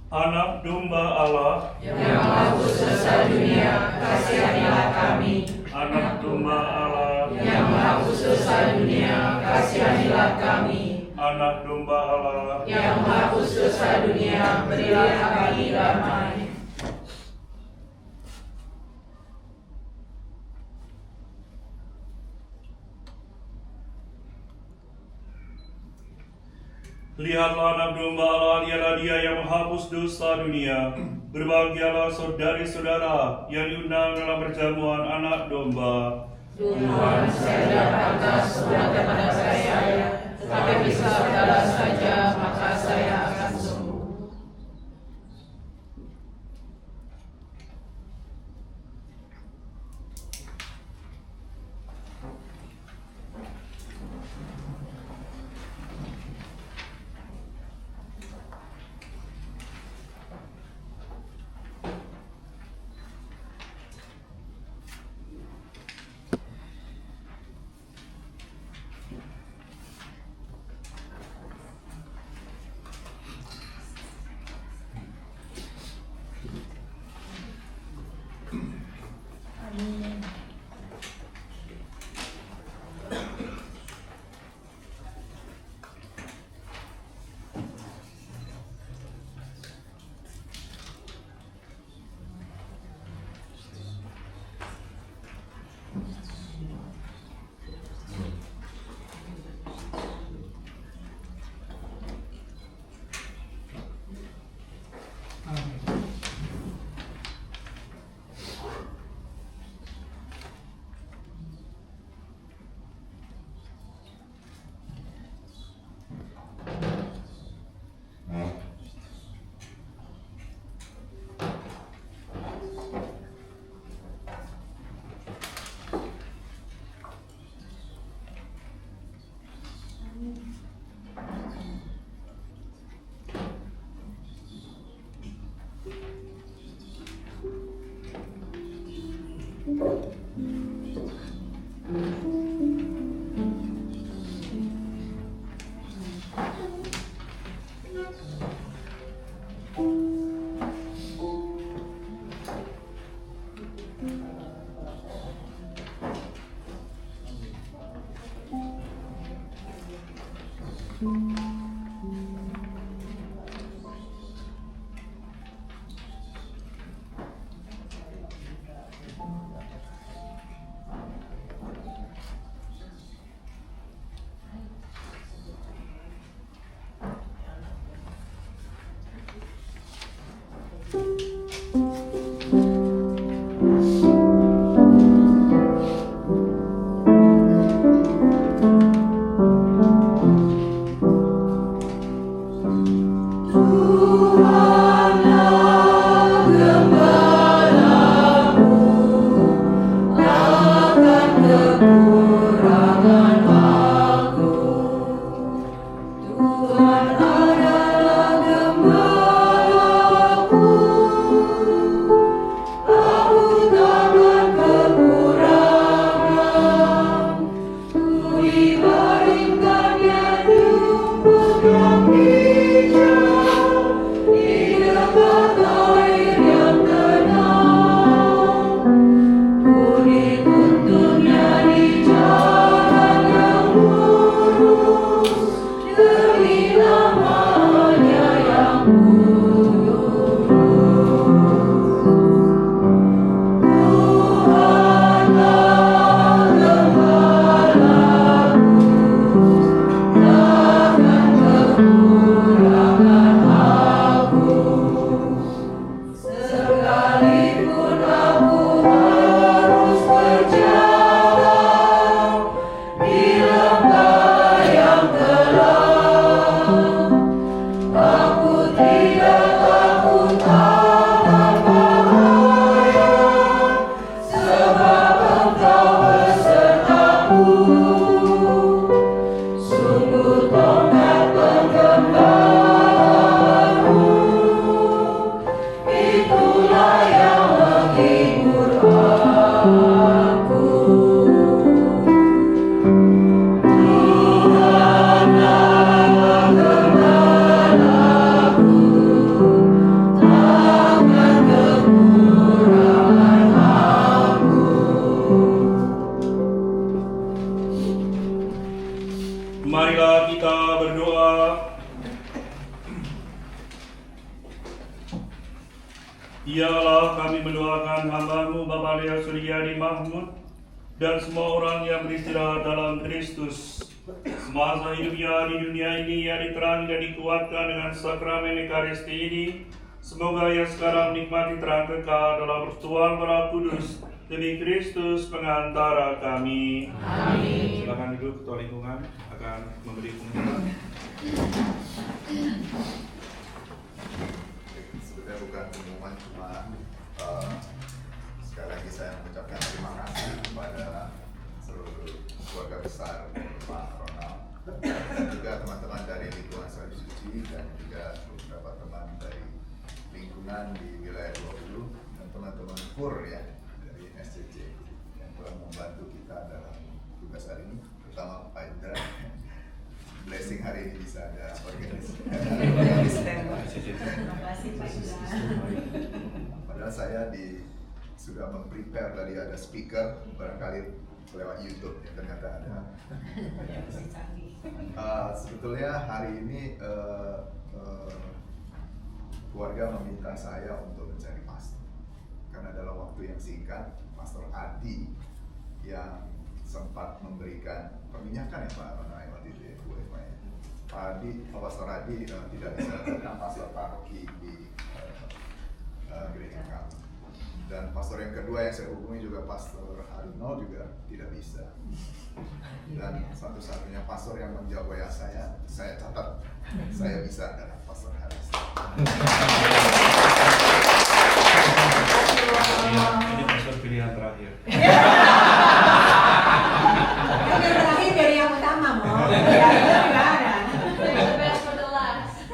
Anak domba Allah Yang menghapus dosa dunia, kasihanilah kami. Anak domba Allah Yang menghapus dosa dunia, kasihanilah kami. Anak domba Allah Yang menghapus dosa dunia, berilah kami damai. Lihatlah anak domba Allah, ialah Dia yang menghapus dosa dunia. Berbahagialah saudari-saudara yang diundang dalam perjamuan anak domba. Tuhan, saya tidak pantas berada pada saya, tetapi bisa berkata saja, maka saya akan sembuh. Marilah kita berdoa. Ya Allah, kami mendoakan hamba-Mu Bapak Leo Suryadi Mahmud dan semua orang yang beristirahat dalam Kristus. Semasa hidupnya di dunia ini ia diterangi dan dikuatkan dengan sakramen Ekaristi ini. Semoga ia sekarang menikmati terang kekal dalam persekutuan Roh Kudus demi Kristus pengantara kami. Amin. Silakan duduk, Ketua Lingkungan akan memberi pengumuman. Sebenarnya bukan pengumuman, cuma sekali lagi saya mengucapkan terima kasih kepada seluruh keluarga besar Pak Ronald dan juga teman-teman dari lingkungan Salib Suci dan juga beberapa teman dari lingkungan di wilayah 20 dan teman-teman KUR ya dari SCC yang telah membantu kita dalam tugas hari ini, terutama Pak Indra. Blessing hari ini bisa ada organisasi. Terima kasih Pak Indra. Padahal saya sudah memprepare tadi ada speaker, barangkali lewat YouTube yang ternyata ada. Sebetulnya hari ini keluarga meminta saya untuk mencari pastor karena dalam waktu yang singkat Pastor Adi yang sempat memberikan perminyakan ya Pak Ronald waktu itu ya Bu Eva ya. Pastor Adi tidak bisa datang pastor paroki di gereja kami. Dan pastor yang kedua yang saya hubungi juga Pastor Harino juga tidak bisa. Dan satu-satunya pastor yang menjawab ya saya catat saya bisa adalah Pastor Haris. Ini pastor pilihan terakhir. Yang terakhir dari yang utama, Mo. Ya, itu juga ada. The best for the last.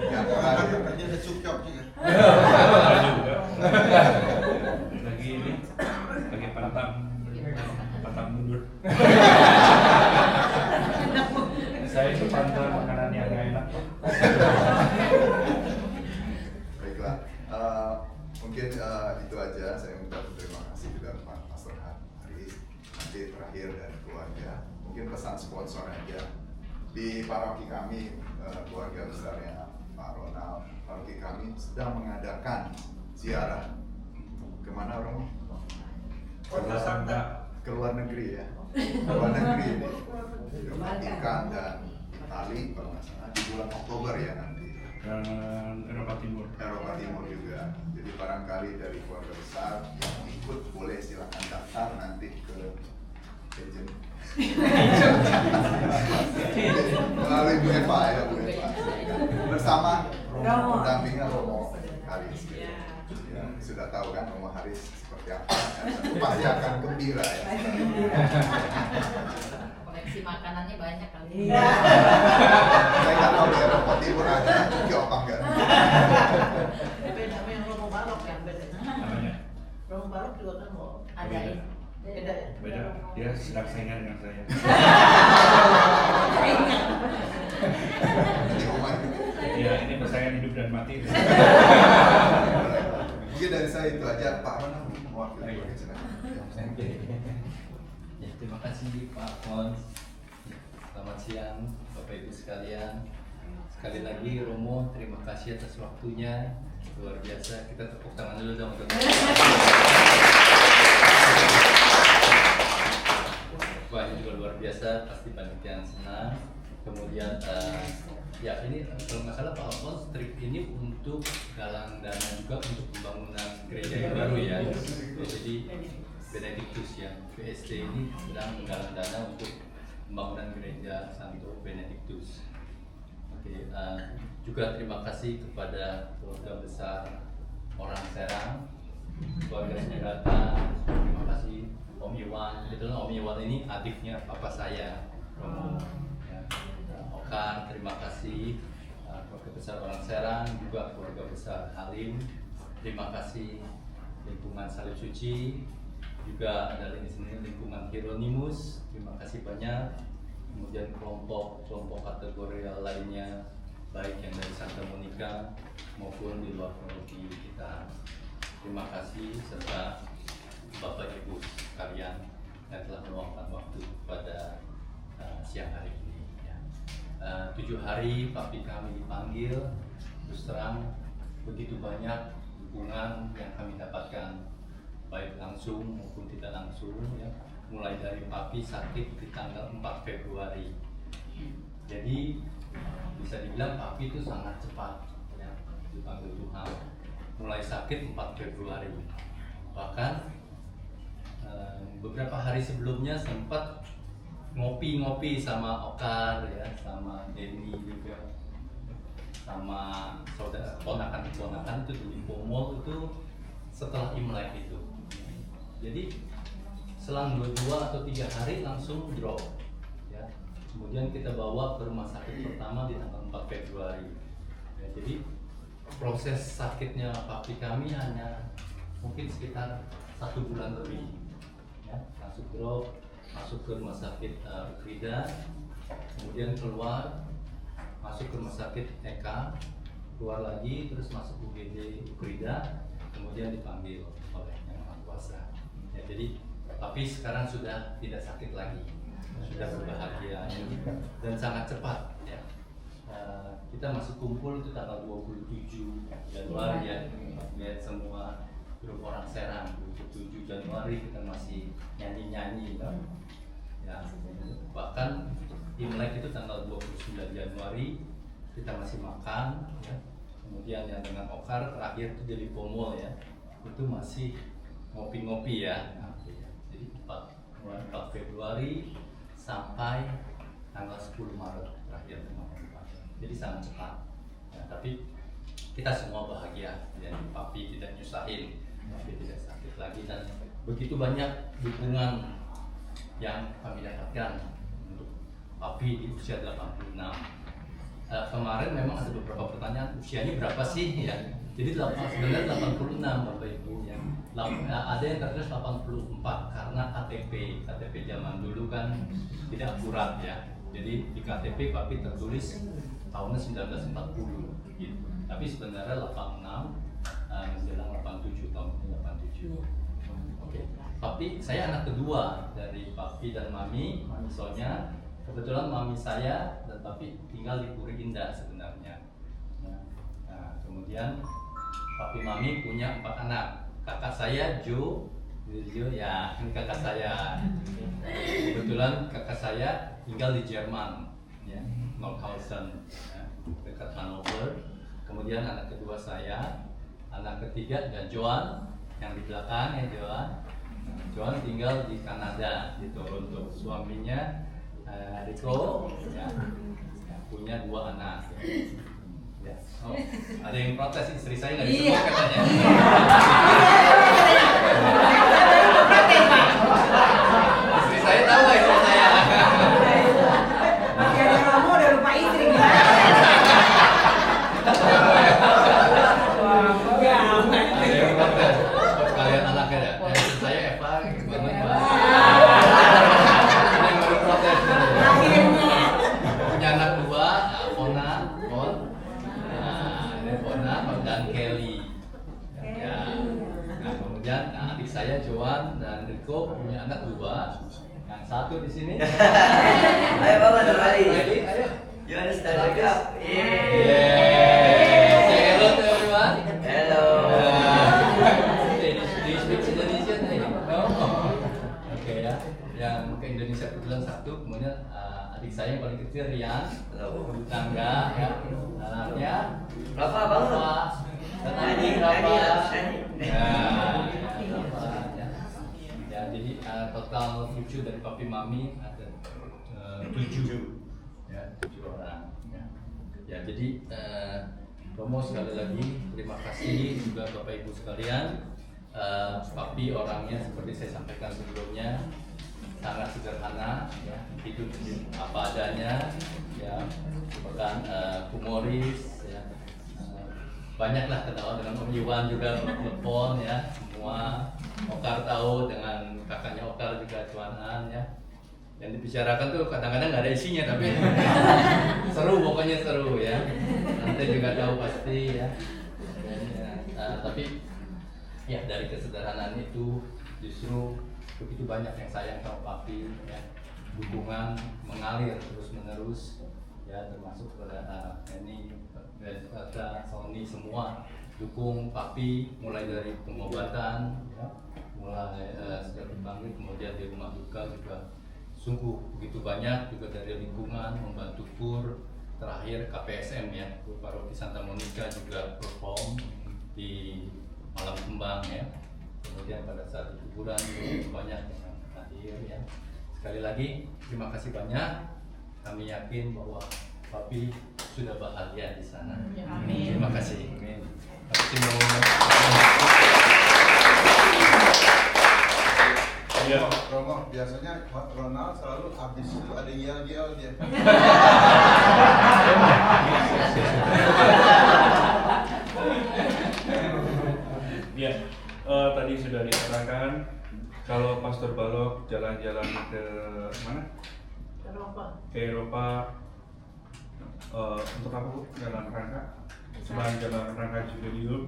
Yang terakhir Katanya ada cukcok juga. Ada juga. Lagi ini, lagi pantang mundur. Saya itu pantang makanan yang nggak enak. baiklah, mungkin itu aja. Saya mengucapkan terima kasih juga Pak Pastor Haris, nanti terakhir dan keluarga. Mungkin pesan sponsor aja di paroki kami, keluarga besarnya Pak Ronald. Paroki kami sedang mengadakan ziarah kemana Romo? Ke luar negeri ya, ke luar negeri di Vatikan dan Itali kalau nggak salah di bulan Oktober ya nanti. Dan Eropa Timur. Eropa Timur juga. Jadi barangkali dari keluarga besar yang ikut boleh silakan daftar nanti ke agent. Melalui Bu Eva ya Bu Eva. Bersama Romo. pendampingnya Romo Haris. Gitu. Ya, sudah tahu kan Romo Haris seperti apa. Pasti akan gembira ya. Koleksi makanannya banyak kali. Iya. Saya nggak tahu di Eropa Timur ada juga apa enggak. Beda sama yang Romo Balok kan beda. Namanya Romo Balok juga kan mau Ada ya. beda ya. beda. Dia sedang saingan dengan saya. Jadi Romo Ya ini persaingan hidup dan mati. mungkin dari saya itu aja. Pak Ronald mewakili keluarga silakan. Ya, terima kasih Pak Fons. Selamat siang Bapak Ibu sekalian. Sekali lagi Romo, terima kasih atas waktunya. Luar biasa. Kita tepuk tangan dulu dong untuk Wah, ini juga luar biasa. Pasti panitia yang senang. Kemudian ya ini kalau nggak salah Pak Alfons trip ini untuk galang dana juga untuk pembangunan gereja yang baru ya. Jadi Benedictus ya, VST ini sedang menggalang dana untuk pembangunan gereja Santo Benedictus. Oke, juga terima kasih kepada keluarga besar orang Serang, keluarga Sugata. Terima kasih Om Iwan. Kebetulan Om Iwan ini adiknya papa saya, Romo. Ya. Okan, terima kasih keluarga besar orang Serang, juga keluarga besar Halim. Terima kasih lingkungan Salib Suci. Juga ada di sini lingkungan Hieronymus, terima kasih banyak. Kemudian kelompok kategori lainnya, baik yang dari Santa Monica maupun di luar paroki kita. Terima kasih serta Bapak Ibu sekalian yang telah meluangkan waktu pada siang hari ini. Ya. 7 hari papi kami dipanggil, terus terang begitu banyak dukungan yang kami dapatkan, baik langsung maupun tidak langsung ya, mulai dari papi sakit di tanggal 4 Februari. Jadi bisa dibilang papi itu sangat cepat ya, dipanggil Tuhan. Mulai sakit 4 Februari. Bahkan beberapa hari sebelumnya sempat ngopi-ngopi sama Okar ya, sama Denny juga, sama saudara ponakan itu di Pomol itu setelah Imlek itu. Jadi selang 2 atau 3 hari langsung drop ya. Kemudian kita bawa ke rumah sakit pertama di tanggal 4 Februari ya, jadi proses sakitnya papi kami hanya mungkin sekitar 1 bulan lebih ya. Langsung drop, masuk ke rumah sakit Ukrida, kemudian keluar, masuk ke rumah sakit Eka, keluar lagi, terus masuk UGD Ukrida, kemudian dipanggil oleh Yang Maha Kuasa ya. Jadi tapi sekarang sudah tidak sakit lagi, sudah berbahagia dan sangat cepat ya. Kita masih kumpul itu tanggal 27 Januari ya, lihat semua grup orang Serang. 27 Januari kita masih nyanyi-nyanyi ya. Bahkan Imlek itu tanggal 29 Januari kita masih makan ya. Kemudian yang dengan Okar terakhir itu jadi Pomol ya, itu masih ngopi-ngopi ya. Jadi 4 Februari sampai tanggal 10 Maret terakhir kemarin. Jadi sangat cepat ya, tapi kita semua bahagia ya, papi tidak nyusahin, papi tidak sakit lagi, dan begitu banyak dukungan yang kami dapatkan untuk papi di usia 86. Kemarin memang ada beberapa pertanyaan, usianya berapa sih ya? Jadi sebenarnya 86 Bapak Ibu ya. Ada yang tertulis 84 karena KTP zaman dulu kan tidak akurat ya. Jadi di KTP papi tertulis tahunnya 1940 gitu. Tapi sebenarnya 86 menjelang 87, tahun ini 87. Oke. Papi, saya anak kedua dari papi dan mami. Soalnya kebetulan mami saya dan papi tinggal di Puri Indah sebenarnya. Nah, kemudian papi mami punya 4 anak. Kakak saya Jo ya, ini kakak saya. Kebetulan kakak saya tinggal di Jerman ya, Nordhausen ya, dekat Hannover. Kemudian anak kedua saya, anak ketiga dan Joan yang di belakang ya, Joan tinggal di Kanada di Toronto. Suaminya Rico ya, punya 2 anak ya. Oh, ada yang protes istri saya nggak disebut katanya. Istri saya tahu nggak istri saya? Masih ada kamu udah lupa istri nih. Ada yang protes. Kalian anaknya ya? Istri saya Eva gimana Pak? Ada yang baru protes. Punya anak 2, Fona, dan Kelly. Ya. Nah, kemudian adik saya Joan dan Rico punya anak 2. Yang satu di sini. Ayo Bapak kembali. Ayo. Johannes stand up. Say hello to everyone. Hello. Do you speak Indonesian? No. Oke ya. Yang ke Indonesia kebetulan 1. Kemudian adik saya yang paling kecil Rian, ibu tangga ya. Anaknya Rafa bangun. Dan Nani, Rafa. Nani. Ya, jadi total cucu dari papi mami ada 7 ya, 7 orang ya. Ya, jadi Romo sekali lagi terima kasih juga Bapak Ibu sekalian. Papi orangnya seperti saya sampaikan sebelumnya sangat sederhana ya, hidup apa adanya ya, bahkan humoris ya. Banyaklah ketawa dengan Om Iwan juga telepon ya, semua Okar tahu, dengan kakaknya Okar juga Cuanan ya. Yang dibicarakan tuh kadang-kadang nggak ada isinya tapi seru, pokoknya seru ya. Nanti juga tahu pasti ya. Tapi ya dari kesederhanaan itu justru begitu banyak yang sayang sama papi ya. Dukungan mengalir terus menerus ya, termasuk pada ini ada Sony semua dukung papi mulai dari pengobatan ya, mulai sejak dipanggil, kemudian di rumah duka juga sungguh begitu banyak, juga dari lingkungan membantu kur, terakhir KPSM ya, Paroki Santa Monica juga perform di Malam Kembang ya. kemudian pada saat hiburan banyak yang hadir ya. Sekali lagi terima kasih banyak. Kami yakin bahwa Papi sudah bahagia di sana. Amin. Terima kasih. Amin. Ya. Romo, biasanya Ronald selalu habis itu ada yel-yel dia. Ya, tadi sudah dikatakan kalau Pastor Balok jalan-jalan ke mana? Ke Eropa. Untuk apa Bu? Dalam rangka? Selain dalam rangka jubileum.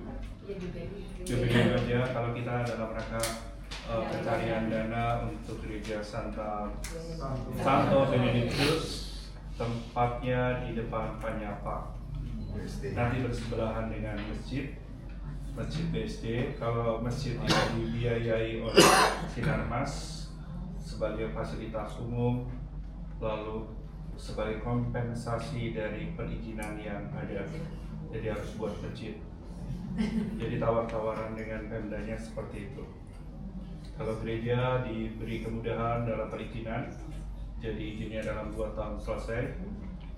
Jubileum aja. Kalau kita dalam rangka pencarian dana untuk gereja Santo Benedictus, tempatnya di depan Panyapa. Nanti bersebelahan dengan masjid BSD. Kalau masjid ini dibiayai oleh Sinarmas sebagai fasilitas umum, lalu sebagai kompensasi dari perizinan yang ada, jadi harus buat masjid. Jadi tawar-tawaran dengan Pemdanya seperti itu. Kalau gereja diberi kemudahan dalam perizinan, jadi izinnya dalam 2 tahun selesai.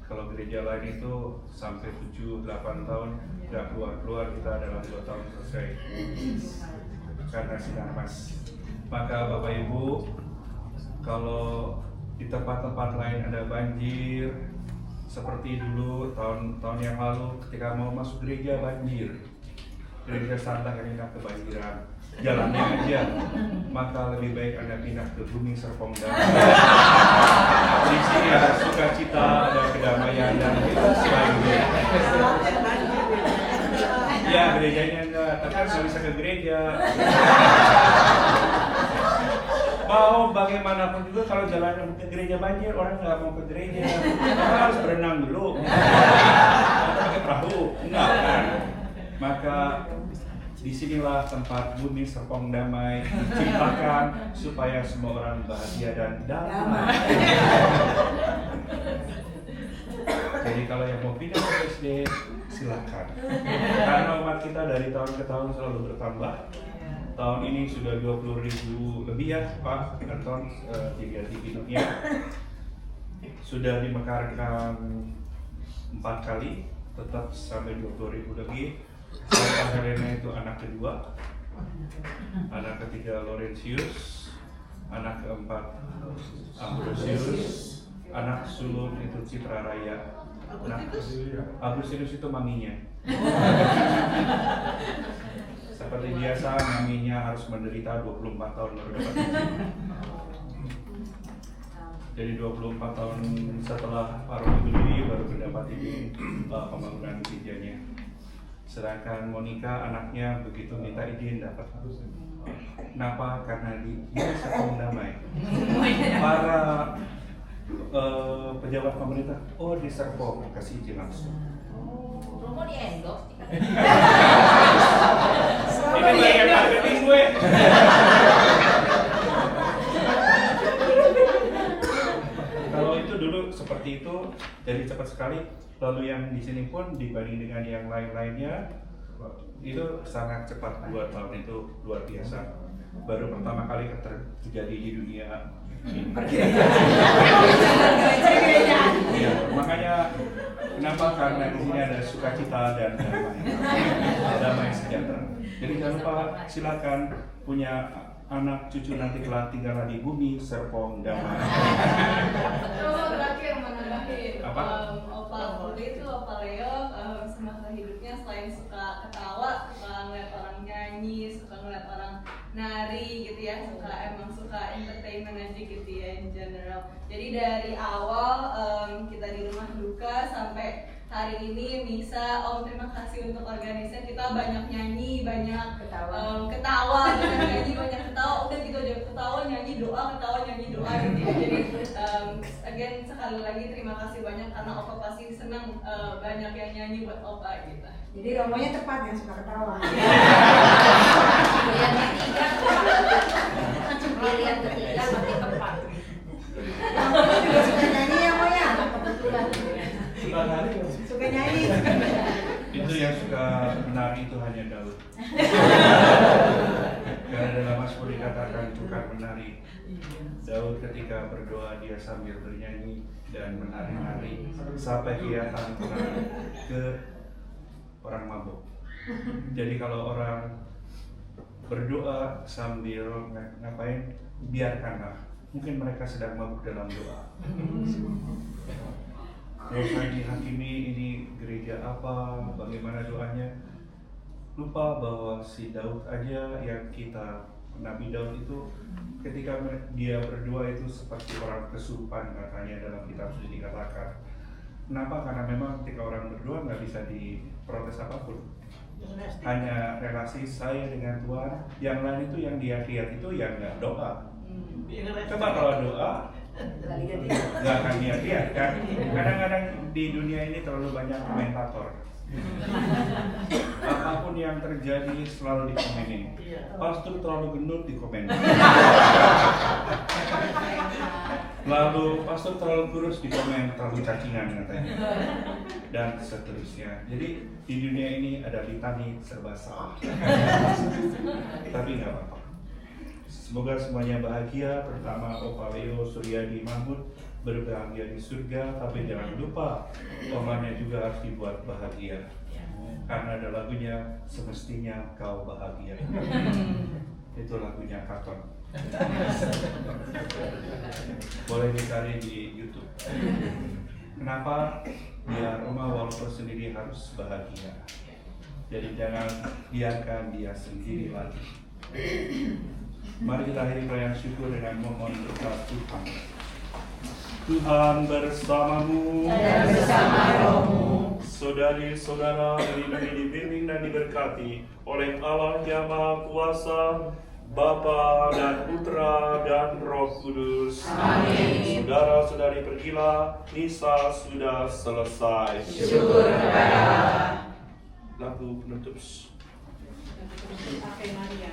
Kalau gereja lain itu sampai 7-8 tahun nggak keluar, kita dalam 2 tahun selesai karena Sinarmas. Maka Bapak Ibu, kalau di tempat-tempat lain ada banjir seperti dulu tahun-tahun yang lalu ketika mau masuk gereja banjir, gereja Santa Helena kebanjiran, jalannya aja, maka lebih baik Anda pindah ke Bumi Serpong Damai. Di sini ada sukacita, ada kedamaian dan kita sebagainya. Ya gerejanya enggak, tapi harus bisa ke gereja. Mau bagaimanapun juga kalau jalannya ke gereja banjir, orang nggak mau ke gereja, orang harus berenang dulu, atau pakai perahu, enggak kan? Maka disinilah tempat Bumi Serpong Damai diciptakan supaya semua orang bahagia dan damai. Jadi kalau yang mau pindah ke SD silakan. Karena umat kita dari tahun ke tahun selalu bertambah. Tahun ini sudah 20.000 lebih ya Pak Anton, dilihat di hidupnya. Sudah dimekarkan 4 kali, tetap sampai 20.000 lebih. Santa Helena itu anak kedua, anak ketiga Laurentius, anak keempat Ambrosius, anak sulung itu Citra Raya. Agustinus itu maminya. Seperti biasa maminya harus menderita 24 tahun baru dapat izin. Jadi 24 tahun setelah Paromi berdiri baru mendapat izin pembangunan gerejanya. Sedangkan Monica anaknya begitu minta izin dapat. Kenapa? Karena di Serpong Damai para pejabat pemerintah, oh di Serpong kasih izin langsung. Romo di endorse. Ini bagian marketing gue. Kalau itu dulu seperti itu, jadi cepat sekali. Lalu yang di sini pun dibanding dengan yang lain-lainnya itu sangat cepat. 2 tahun itu luar biasa. Baru pertama kali terjadi di dunia ini. Ya, makanya kenapa? Karena di sini ada sukacita dan damai sejahtera. Jadi jangan lupa silakan punya anak cucu nanti kelak tinggal di Bumi Serpong Damai. Terakhir menambahin Apa? Opa Puri itu Opa Leo semasa hidupnya selain suka ketawa, suka ngeliat orang nyanyi, suka ngeliat orang nari gitu ya, emang suka entertainment aja gitu ya in general. Jadi dari awal kita di rumah duka sampai hari ini Misa, Om terima kasih untuk organisasi kita, banyak nyanyi, banyak ketawa, banyak nyanyi, banyak ketawa, udah gitu aja, ketawa, nyanyi, doa, ketawa, nyanyi, doa gitu ya. Jadi again sekali lagi terima kasih banyak karena Opa pasti senang banyak yang nyanyi buat Opa gitu. Jadi Romonya tepat yang suka ketawa. Pilihan ketiga pasti tepat. Romonya juga suka nyanyi ya Moya? Suka nyanyi. Itu yang suka menari itu hanya Daud. Karena dikatakan tukang menari. Daud ketika berdoa dia sambil bernyanyi dan menari-nari sampai kelihatan ke orang mabuk. Jadi kalau orang berdoa sambil ngapain, biarkanlah. Mungkin mereka sedang mabuk dalam doa. Gak usah dihakimi ini gereja apa, bagaimana doanya. Lupa bahwa si Daud aja yang Nabi Daud itu ketika dia berdoa itu seperti orang kesurupan katanya dalam kitab suci dikatakan. Kenapa? Karena memang ketika orang berdoa nggak bisa diprotes apapun. Hanya relasi saya dengan Tuhan. Yang lain itu yang dia lihat itu yang nggak doa. Coba kalau doa nggak akan lihat kan. Kadang-kadang di dunia ini terlalu banyak komentator. Apapun yang terjadi selalu dikomenin. Pastor terlalu gendut dikomenin. Lalu pastor terlalu kurus dikomen, terlalu cacingan katanya. Dan seterusnya. Jadi di dunia ini ada litani serba salah. Tapi nggak apa-apa. Semoga semuanya bahagia, terutama Opa Leo Suryadi Mahmud berbahagia di surga, tapi jangan lupa omanya juga harus dibuat bahagia. Karena ada lagunya Semestinya Kau Bahagia. Itu lagunya Katon. Boleh dicari di YouTube. Kenapa? Biar Oma walaupun sendiri harus bahagia. Jadi jangan biarkan dia sendiri lagi. Mari kita akhiri perayaan syukur dengan mohon berkat Tuhan. Tuhan bersamamu dan bersama rohmu. Saudari-saudara, ini dibimbing dan diberkati oleh Allah yang Maha Kuasa, Bapa dan Putra dan Roh Kudus. Amin. Saudara-saudari pergilah, misa sudah selesai. Syukur kepada Allah. Lagu penutup. Ave Maria.